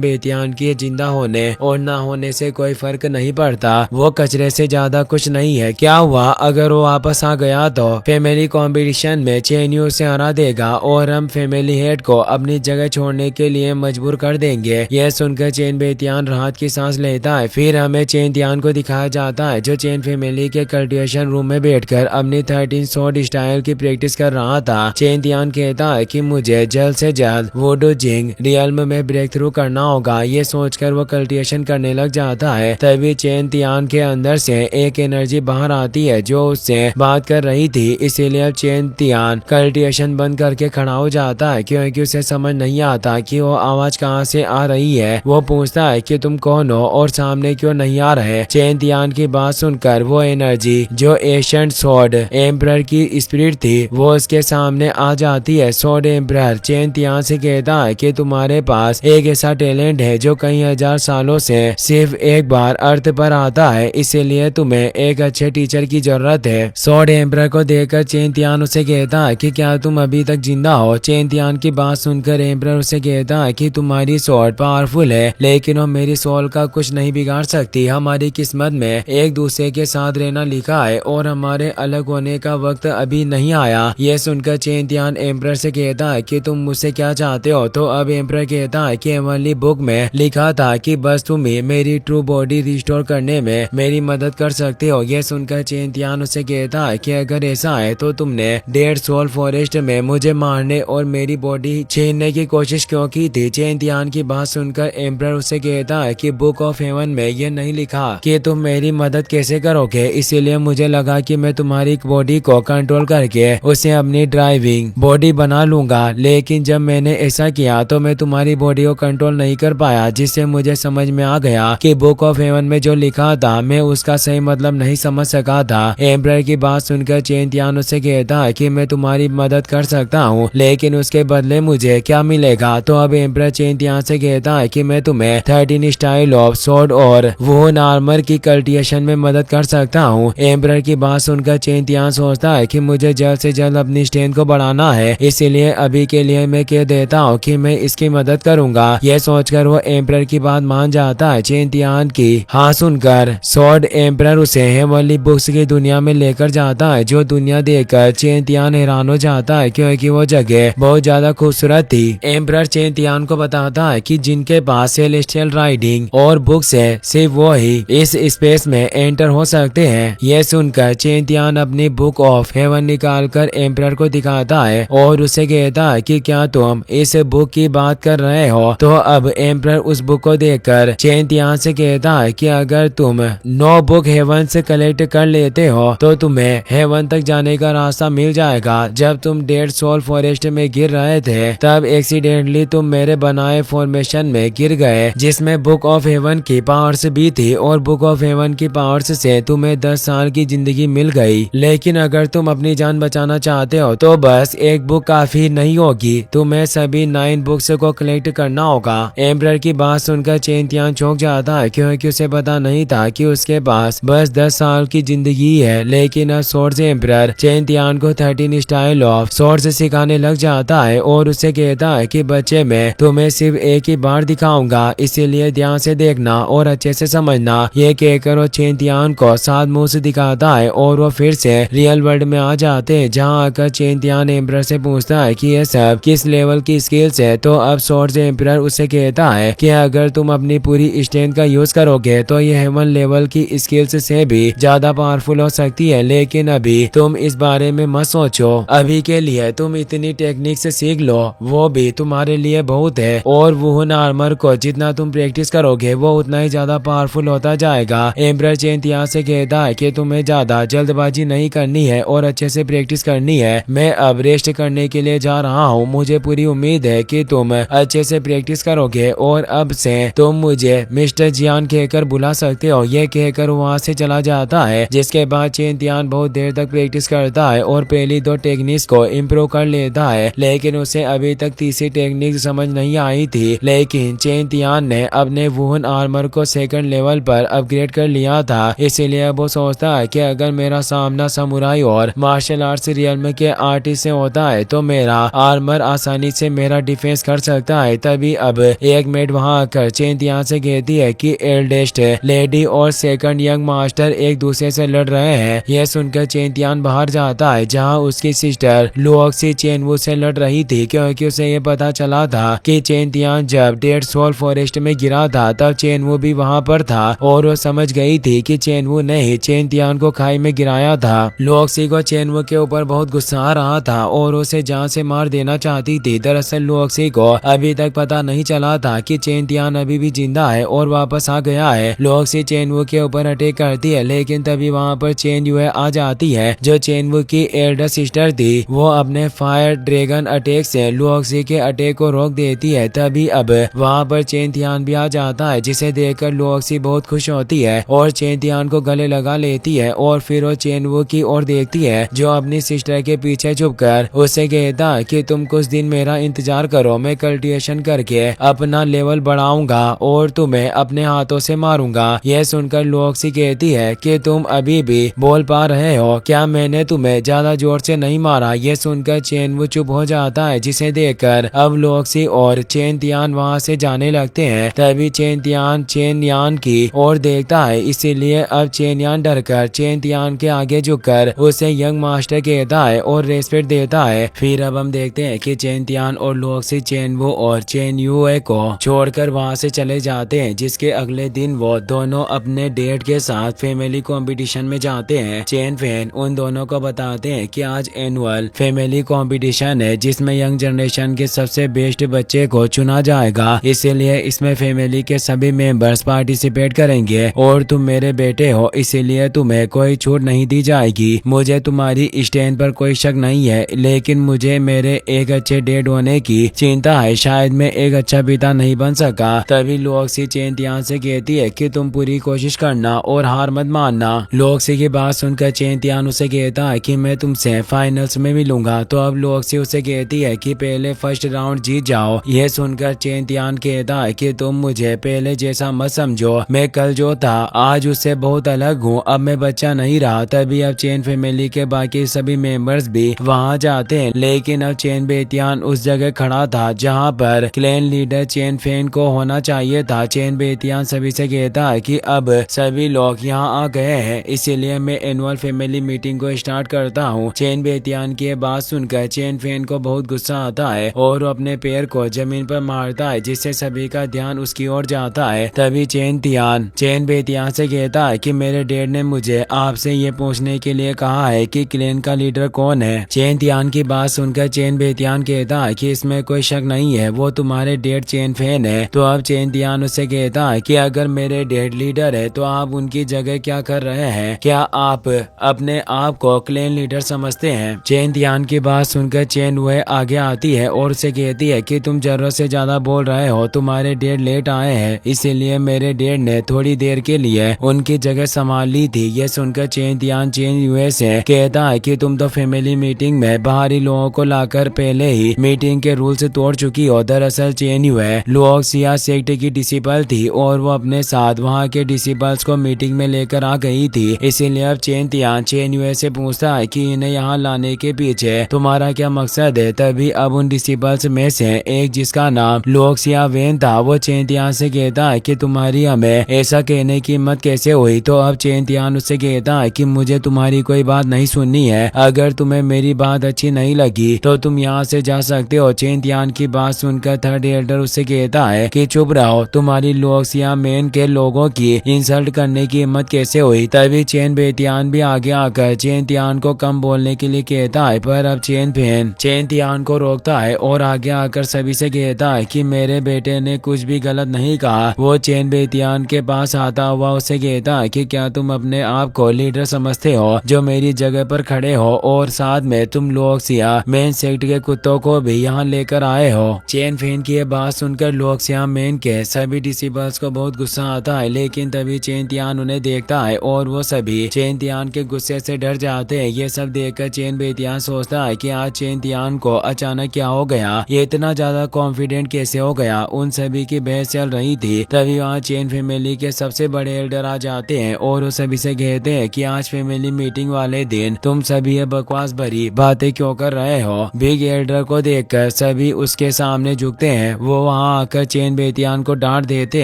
बेतियान की जिंदा होने और ना होने से कोई फर्क नहीं पड़ता, वो कचरे से ज्यादा कुछ नहीं है। क्या हुआ अगर वो वापस आ गया तो फैमिली कंपटीशन में चेन यू से हरा देगा और हम फैमिली हेड को अपनी जगह छोड़ने के लिए मजबूर कर देंगे। यह सुनकर चेन बेतियान राहत की सांस लेता है। फिर हमें चेन यान को दिखाया जाता है जो चेन चेन फैमिली के कल्टिवेशन रूम में बैठकर अपनी 13 शॉट स्टाइल की प्रैक्टिस कर रहा था। चेन तियान कहता है कि मुझे जल्द से जल्द वुडू जिंग रियल्म में ब्रेक थ्रू करना होगा। ये सोचकर वो कल्टिवेशन करने लग जाता है। तभी चेन तियान के अंदर से एक एनर्जी बाहर आती है जो उससे बात कर रही थी। इसीलिए अब चेन तियान कल्टिवेशन बंद करके खड़ा हो जाता है क्योंकि उसे समझ नहीं आता कि वो आवाज कहाँ से आ रही है। वो पूछता है कि तुम कौन हो और सामने क्यों नहीं आ रहे। चेन तियान की बात सुनकर वो एनर्जी जो एशियंट स्वॉर्ड एम्परर की स्पिरिट थी वो उसके सामने आ जाती है। स्वॉर्ड एम्परर चेन तियान से कहता है कि तुम्हारे पास एक ऐसा टैलेंट है जो कई हजार सालों से सिर्फ एक बार अर्थ पर आता है, इसीलिए तुम्हें एक अच्छे टीचर की जरूरत है। स्वॉर्ड एम्परर को देखकर चेन तियान उसे कहता है कि क्या तुम अभी तक जिंदा हो। चेन तियान की बात सुनकर एम्परर उसे कहता है कि तुम्हारी स्वॉर्ड पावरफुल है लेकिन वो मेरी सोल का कुछ नहीं बिगाड़ सकती। हमारी किस्मत में एक दूसरे के साथ रहना लिखा है और हमारे अलग होने का वक्त अभी नहीं आया। ये सुनकर चेन तियान एम्परर से कहता है कि तुम मुझसे क्या चाहते हो। तो अब एम्परर कहता है कि हेवनली बुक में लिखा था कि बस तुम ही मेरी ट्रू बॉडी रिस्टोर करने में मेरी मदद कर सकते हो। ये सुनकर चेन तियान उसे कहता है कि अगर ऐसा है तो तुमने डेड सोल फॉरेस्ट में मुझे मारने और मेरी बॉडी छीनने की कोशिश क्यों की थी। चेन तियान की बात सुनकर एम्परर उसे कहता है कि बुक ऑफ हेवन में ये नहीं लिखा कि तुम मेरी मदद कैसे करोगे, इसीलिए मुझे लगा कि मैं तुम्हारी बॉडी को कंट्रोल करके उसे अपनी ड्राइविंग बॉडी बना लूंगा। लेकिन जब मैंने ऐसा किया तो मैं तुम्हारी बॉडी को कंट्रोल नहीं कर पाया, जिससे मुझे समझ में आ गया कि बुक ऑफ हेवन में जो लिखा था मैं उसका सही मतलब नहीं समझ सका था। एम्परर की बात सुनकर चेन तियान उसे कहता है कि मैं तुम्हारी मदद कर सकता हूँ लेकिन उसके बदले मुझे क्या मिलेगा। तो अब एम्परर चेन तियान से कहता है कि मैं तुम्हें 13 स्टाइल ऑफ स्वॉर्ड और वुडन आर्मर की कल्टिवेशन में मदद कर सकता हूँ। एम्परर की बात सुनकर चेन तियान सोचता है कि मुझे जल्द से जल्द अपनी स्ट्रेंथ को बढ़ाना है, इसीलिए अभी के लिए मैं कह देता हूँ कि मैं इसकी मदद करूंगा। यह सोचकर वो एम्परर की बात मान जाता है। चेन तियान की हाँ सुनकर स्वॉर्ड एम्परर उसे हेवनली बुक्स की दुनिया में लेकर जाता है, जो दुनिया देखकर चेन तियान हैरान हो जाता है क्योंकि वो जगह बहुत ज्यादा खूबसूरत थी। एम्परर चेन तियान को बताता है कि जिनके पास सेलेस्टियल राइडिंग और बुक्स है सिर्फ वो ही इस स्पेस में एंटर हो सकते हैं। यह सुनकर चेन तियान अपनी बुक ऑफ हेवन निकालकर एम्परर को दिखाता है और उसे कहता है कि क्या तुम इस बुक की बात कर रहे हो। तो अब एम्परर उस बुक को देखकर चेन तियान से कहता है कि अगर तुम 9 बुक हेवन से कलेक्ट कर लेते हो तो तुम्हें हेवन तक जाने का रास्ता मिल जाएगा। जब तुम डेड सोल फॉरेस्ट में गिर रहे थे तब एक्सीडेंटली तुम मेरे बनाए फॉर्मेशन में गिर गए जिसमें बुक ऑफ हेवन की पावर्स भी थी और बुक ऑफ हेवन की पावर्स से तुम्हें 10 साल की जिंदगी मिल गई। लेकिन अगर तुम अपनी जान बचाना चाहते हो तो बस एक बुक काफी नहीं होगी, तुम्हें सभी 9 बुक्स को कलेक्ट करना होगा। एम्परर की बात सुनकर चेन तियान चौंक जाता है क्योंकि उसे पता नहीं था कि उसके पास बस 10 साल की जिंदगी है। लेकिन अब स्वॉर्ड एम्परर चेन तियान को 13 स्टाइल ऑफ स्वॉर्ड सिखाने लग जाता है और उसे कहता है कि बच्चे मैं तुम्हें सिर्फ एक ही बार दिखाऊंगा, इसीलिए ध्यान से देखना और अच्छे से समझना। ये कहकर वो चेन तियान को 7 मुंह से दिखाता है और वो फिर से रियल वर्ल्ड में आ जाते हैं, जहाँ आकर चेन तियान एम्परर से पूछता है कि ये सब किस लेवल की स्किल्स है। तो अब स्वॉर्ड एम्परर उसे कहता है कि अगर तुम अपनी पूरी स्ट्रेंथ का यूज करोगे तो ये हेवन लेवल की स्किल्स से भी ज्यादा पावरफुल हो सकती है, लेकिन अभी तुम इस बारे में मत सोचो। अभी के लिए तुम इतनी टेक्निक से सीख लो, वो भी तुम्हारे लिए बहुत है और वुडन आर्मर को जितना तुम प्रैक्टिस करोगे वो उतना ही ज्यादा पावरफुल होता जाएगा। एम्परर चेन तियान से कहता है कि तुम्हें ज्यादा जल्दबाजी नहीं करनी है और अच्छे से प्रैक्टिस करनी है। मैं अब रेस्ट करने के लिए जा रहा हूँ, मुझे पूरी उम्मीद है कि तुम अच्छे से प्रैक्टिस करोगे और अब से तुम मुझे मिस्टर जियान कहकर बुला सकते हो। ये कहकर वहाँ से चला जाता है, जिसके बाद चेन तियान बहुत देर तक प्रैक्टिस करता है और पहली 2 टेक्निक्स को इम्प्रूव कर लेता है, लेकिन उसे अभी तक तीसरी टेक्निक समझ नहीं आई थी। लेकिन चेन तियान ने अपने वुडन आर्मर को 2nd लेवल पर अपग्रेड कर लिया था, इसीलिए वो सोचता है कि अगर मेरा सामना समुराई और मार्शल आर्ट्स रियल्म के आर्टिस्ट से होता है तो मेरा आर्मर आसानी से मेरा डिफेंस कर सकता है। तभी अब एक मेड वहाँ आकर चेन तियान से कहती है कि एल्डेस्ट लेडी और 2nd यंग मास्टर एक दूसरे से लड़ रहे हैं। यह सुनकर चेन तियान बाहर जाता है, जहाँ उसकी सिस्टर लुओक्सी चेनवू से लड़ रही थी, क्योंकि उसे ये पता चला था कि चेन तियान जब डेड सोल फॉरेस्ट में गिरा था तब चेनवू भी वहाँ पर था और वो समझ गई थी कि चेन चेनवू ने ही चेन तियान को खाई में गिराया था। लुओक्सी को चेनवू के ऊपर बहुत गुस्सा आ रहा था और उसे जान से मार देना चाहती थी। दरअसल लुओक्सी को अभी तक पता नहीं चला था कि चेन तियान अभी भी जिंदा है और वापस आ गया है। लुओक्सी चेनवू के ऊपर अटैक करती है, लेकिन तभी वहाँ पर चेन युए आ जाती है जो चेनवू की एल्डर सिस्टर थी। वो अपने फायर ड्रैगन अटैक से लुओक्सी के अटैक को रोक देती है। तभी अब वहाँ पर चेन तियान भी आ जाता है, जिसे देखकर लुओक्सी बहुत खुश होती है और चेन तियान को गले लगा लेती है और फिर वो चेनवू की ओर देखती है जो अपनी सिस्टर के पीछे छुपकर उससे कहता है कि तुम कुछ दिन मेरा इंतजार करो, मैं कल्टिवेशन करके अपना लेवल बढ़ाऊंगा और तुम्हें अपने हाथों से मारूंगा। यह सुनकर लुओक्सी कहती है कि तुम अभी भी बोल पा रहे हो क्या, मैंने तुम्हें ज्यादा जोर से नहीं मारा। यह सुनकर चेनवू चुप हो जाता है, जिसे देखकर अब लुओक्सी और चेन तियान वहाँ से जाने लगते हैं। तभी चेन तियान चेन यान की ओर देखता है, इसीलिए अब चेन यान डरकर चेन तियान के आगे झुककर उसे यंग मास्टर कहता है और रेस्पेक्ट देता है। फिर अब हम देखते हैं कि चेन तियान और लुओक्सी चेनवू और चेन युए को छोड़कर वहाँ से चले जाते हैं, जिसके अगले दिन वो दोनों अपने डेट के साथ फैमिली कंपटीशन में जाते हैं। चेन फैन उन दोनों को बताते हैं कि आज एनुअल फैमिली कंपटीशन है जिसमें यंग जनरेशन के सबसे बेस्ट बच्चे को चुना जाएगा, इसीलिए इसमें फैमिली के सभी मेंबर्स पार्टिसिपेट करेंगे और तुम मेरे बेटे हो इसीलिए तुम्हें कोई छूट नहीं दी जाएगी। मुझे तुम्हारी स्टैंड पर कोई शक नहीं है, लेकिन मुझे मेरे एक अच्छे डेड होने की चिंता है, शायद मैं एक अच्छा पिता नहीं बन सका। तभी लुओक्सी चेन तियान से कहती है कि तुम पूरी कोशिश करना और हार मत मानना। लुओक्सी की बात सुनकर चेन तियान उसे कहता है कि मैं तुमसे फाइनल्स में मिलूंगा। तो अब लुओक्सी उसे कहती है कि पहले फर्स्ट राउंड जीत जाओ। यह सुनकर चेन तियान कहता है कि तुम मुझे पहले जैसा मत समझो, मैं कल जो था आज उससे बहुत अलग हूँ, अब मैं बच्चा नहीं रहा। तभी अब चेन फैमिली के बाकी सभी मेंबर्स भी वहाँ जाते हैं, लेकिन अब चेन बेतियान उस जगह खड़ा था जहाँ पर क्लैन लीडर चेन फैन को होना चाहिए था। चेन बेतियान सभी से कहता है कि अब सभी लोग यहाँ आ गए हैं, इसीलिए मैं एनुअल फैमिली मीटिंग को स्टार्ट करता हूँ। चेन बेतियान की बात सुनकर चेन फैन को बहुत गुस्सा आता है और वो अपने पैर को जमीन पर मारता है, जिससे सभी का ध्यान उसकी ओर जाता है। तभी चेन तियान चेन बेतियान से कहता है कि मेरे डैड ने मुझे आपसे ये पूछने के लिए कहा है कि क्लैन का लीडर कौन है। चेन तियान की बात सुनकर चेन बेतियान कहता है कि इसमें कोई शक नहीं है, वो तुम्हारे डैड चेन फैन है। तो अब चेन तियान उससे कहता है कि अगर मेरे डैड लीडर है तो आप उनकी जगह क्या कर रहे हैं, क्या आप अपने आप को क्लैन लीडर समझते हैं। चेन तियान की बात सुनकर चेन युए आगे आती है और उसे कहती है कि तुम जरूरत से ज्यादा बोल रहे हो, तुम्हारे डैड लेट आए हैं इसीलिए मेरे डैड ने थोड़ी देर के लिए उनकी जगह संभाल ली थी। यह सुनकर चेन तियान चेन युए से कहता है कि तुम तो फैमिली मीटिंग में बाहरी लोगों को लाकर पहले ही मीटिंग के रूल्स तोड़ चुकी हो। दरअसल चेन युए लुओक्सिया सेक्ट की डिसिपल थी और वो अपने साथ वहाँ के डिसिपल्स को मीटिंग में लेकर आ गई थी, इसीलिए अब चेन तियान चेन युए से पूछता है कि इन्हें यहाँ लाने के पीछे तुम्हारा क्या मकसद है। तभी अब उन डिसिपल्स में से एक जिसका नाम लुओक्सिया वेन था वो चेन तियान से कहता है कि तुम्हारी हमें ऐसा कहने की हिम्मत कैसे हुई। तो अब चेन तियान उससे कहता है कि मुझे तुम्हारी कोई बात नहीं सुननी है, अगर तुम्हें मेरी बात अच्छी नहीं लगी तो तुम यहाँ से जा सकते हो। चेन तियान की बात सुनकर थर्ड एल्डर उससे कहता है कि चुप रहो, तुम्हारी लुओक्सिया मेन के लोगों की इंसल्ट करने की हिम्मत कैसे हुई। तभी चेन बेतियान भी आगे आकर चेन तियान को कम बोलने के लिए कहता है, पर अब चेन फैन चेन तियान को रोकता है और आगे आकर सभी से कहता है कि मेरे बेटे ने कुछ भी गलत नहीं कहा। वो चेन बेतियान के पास आता हुआ उसे कहता है कि क्या तुम अपने आप को लीडर समझते हो जो मेरी जगह पर खड़े हो और साथ में तुम लुओक्सिया मेन सेक्ट के कुत्तों को भी यहाँ लेकर आए हो। चेन फैन की ये बात सुनकर लुओक्सिया मेन के सभी डिसिपल्स को बहुत गुस्सा आता है, लेकिन तभी चेन तियान उन्हें देखता है और वो सभी चेन तियान के गुस्से से डर जाते हैं। ये सब देखकर चेन बेतियान सोचता है कि आज चेन तियान को अचानक क्या हो गया, ये इतना ज्यादा कॉन्फिडेंट कैसे हो गया। उन सभी की बहस चल रही थी, तभी वहाँ चेन फैमिली के सबसे बड़े एल्डर आ जाते हैं और वो सभी से कहते हैं कि आज फैमिली मीटिंग वाले दिन तुम सभी ये बकवास भरी बातें क्यों कर रहे हो। बिग एल्डर को देखकर सभी उसके सामने झुकते हैं। वो वहाँ आकर चेन बेतियान को डांट देते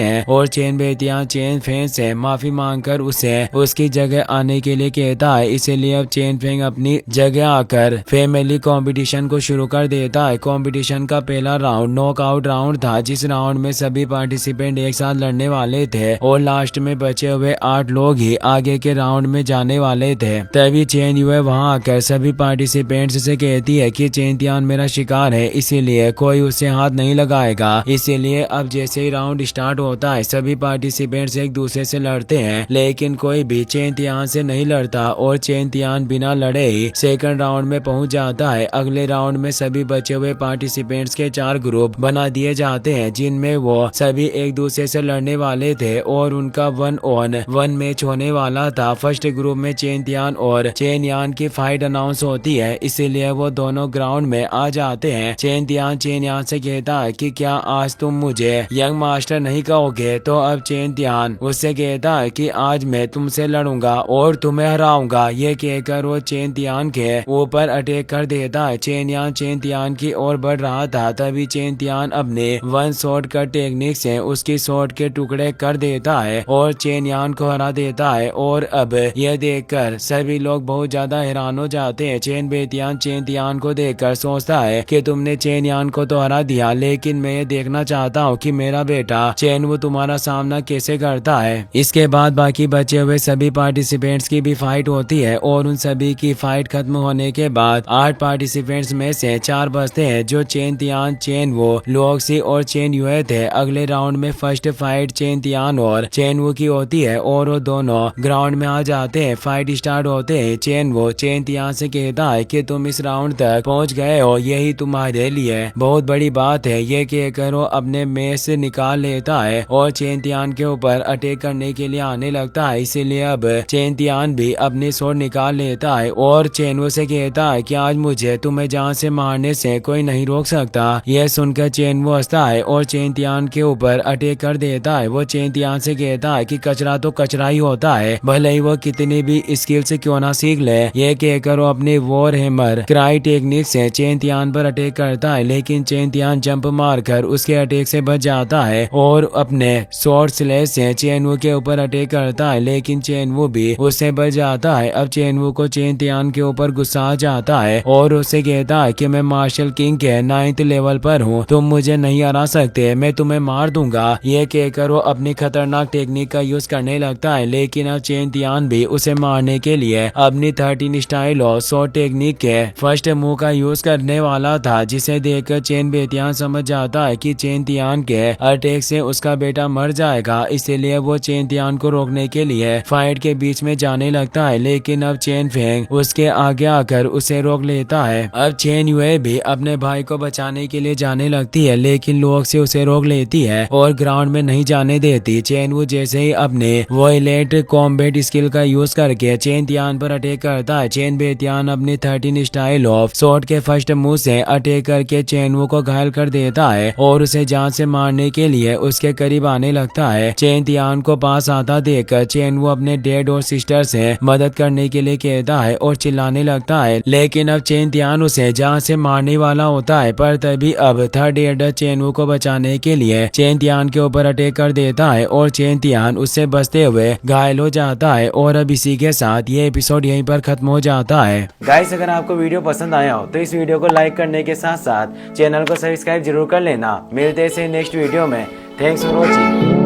हैं और चेन बेतियान चेन फैन से माफी मांगकर उसे उसकी जगह आने के लिए कहता है, इसीलिए अब चेन फैन अपनी जगह आकर फैमिली कंपटीशन को शुरू कर देता है। कंपटीशन का पहला राउंड नॉकआउट राउंड था, जिस राउंड में सभी पार्टिसिपेंट एक साथ लड़ने वाले थे और लास्ट में बचे हुए 8 8 लोग ही आगे के राउंड में जाने वाले थे। तभी चेन युए वहां आकर सभी पार्टिसिपेंट्स से कहती है कि चेन तियान मेरा शिकार है, इसीलिए कोई उसे हाथ नहीं लगाएगा। इसीलिए अब जैसे ही राउंड स्टार्ट होता है सभी पार्टिसिपेंट्स एक दूसरे से लड़ते हैं, लेकिन कोई भी चेन तियान से नहीं लड़ता और चेन तियान बिना लड़े ही सेकंड राउंड में पहुंच जाता है। अगले राउंड में सभी बचे हुए पार्टिसिपेंट्स के 4 ग्रुप बना दिए जाते हैं, जिनमें वो सभी एक दूसरे से लड़ने वाले थे और उनका 1-on-1 मैच होने वाला था। फर्स्ट ग्रुप में चेन तियान और चेन यान की फाइट अनाउंस होती है, इसीलिए वो दोनों ग्राउंड में आ जाते हैं। चेन तियान चेन यान से कहता है कि क्या आज तुम मुझे यंग मास्टर नहीं कहोगे? तो अब चेन तियान उससे कहता है कि आज मैं तुमसे लड़ूंगा और तुम्हें हराऊंगा। ये कहकर वो चेन तियान के ऊपर अटैक कर देता है। चेन यान चेन तियान की ओर बढ़ रहा था, तभी चेन तियान अपने 1 शॉट कट टेक्निक से उसकी शॉट के टुकड़े कर देता है और चेन यान को हरा देता है। और अब यह देखकर सभी लोग बहुत ज्यादा हैरान हो जाते हैं। चेन बेतियान चेन तियान को देखकर सोचता है कि तुमने चेन यान को तो हरा दिया, लेकिन मैं ये देखना चाहता हूँ कि मेरा बेटा चेन वो तुम्हारा सामना कैसे करता है। इसके बाद बाकी बचे हुए सभी पार्टिसिपेंट्स की भी फाइट होती है और उन सभी की फाइट खत्म होने के बाद 8 पार्टिसिपेंट्स में से 4 बचते हैं, जो चेन तियान चेन वो लुओक्सी और चेन युए थे। अगले राउंड में फर्स्ट फाइट चेन तियान और चेन वो की होती है और वो दोनों ग्राउंड में आ जाते हैं। फाइट स्टार्ट होते हैं। चेन वो चेन तियान से कहता है कि तुम इस राउंड तक पहुंच गए हो, यही तुम्हारे लिए बहुत बड़ी बात है। ये कहकर वो अपने मेज से निकाल लेता है और चेन तियान के ऊपर अटैक करने के लिए आने लगता है। इसीलिए अब चेन तियान भी अपनी स्वॉर्ड निकाल लेता है और चेनवो से कहता है कि आज मुझे तुम्हें जान से मारने से कोई नहीं रोक सकता। यह सुनकर चेनवो हंसता है और चेन तियान के ऊपर अटैक कर देता है। वो चेन तियान से कहता है कि कचरा तो कचरा ही होता है, भले ही वो कितनी भी स्किल से क्यों ना सीख ले। यह कहकर वो अपनी वॉर हैमर क्राई टेक्निक से चेन तियान पर अटैक करता है, लेकिन चेन तियान जंप मारकर उसके अटैक से बच जाता है और अपने शॉर्ट स्लैश से चेनवो के ऊपर अटैक करता है, लेकिन चेनवो भी उससे बच जाता है। अब चेनवो को चेन तियान के ऊपर गुस्सा आ जाता है और उससे कहता है कि मैं मार्शल किंग के 9th लेवल पर हूँ, तुम मुझे नहीं हरा सकते, मैं तुम्हें मार दूंगा। यह कहकर वो अपनी खतरनाक टेक्निक का यूज करने लगता है, लेकिन अब चेन तियान भी उसे मारने के लिए अपनी 13 स्टाइल और शॉर्ट टेक्निक के फर्स्ट मूव का यूज करने वाला था, जिसे देखकर चेन बेतियान समझ जाता है कि चेन तियान के अटैक से उसका बेटा मर जाएगा। इसीलिए वो चेन तियान को रोकने के लिए फाइट के बीच में जाने लगता है, लेकिन अब चेन फेंग उसके आगे आकर उसे रोक लेता है। अब चेन युए भी अपने भाई को बचाने के लिए जाने लगती है, लेकिन लोग से उसे रोक लेती है और ग्राउंड में नहीं जाने देती। चेन वो जैसे ही अपने वॉयलेट कॉम्बैट स्किल का यूज करके चेन तियान पर अटैक करता है। चेन बेतियान अपनी 13 स्टाइल ऑफ शॉट के फर्स्ट मूव से अटैक करके चेनवो को घायल कर देता है और उसे जान से मारने के लिए उसके करीब आने लगता है। चेन तियान को पास आता देखकर चेनवो अपने डैड और सिस्टर से मदद करने के लिए कहता है और चिल्लाने लगता है, लेकिन अब चेन तियान उसे जान से मारने वाला होता है। पर तभी अब थर्ड एडर चेनवो को बचाने के लिए चेन तियान के ऊपर अटैक कर देता है और चेन तियान उससे बचते हुए घायल हो जाता है। और अब इसी के साथ ये एपिसोड यहीं पर खत्म हो जाता है। गाइस, अगर आपको वीडियो पसंद आया हो तो इस वीडियो को लाइक करने के साथ साथ चैनल को सब्सक्राइब जरूर कर लेना। मिलते हैं नेक्स्ट वीडियो में। Thanks for watching.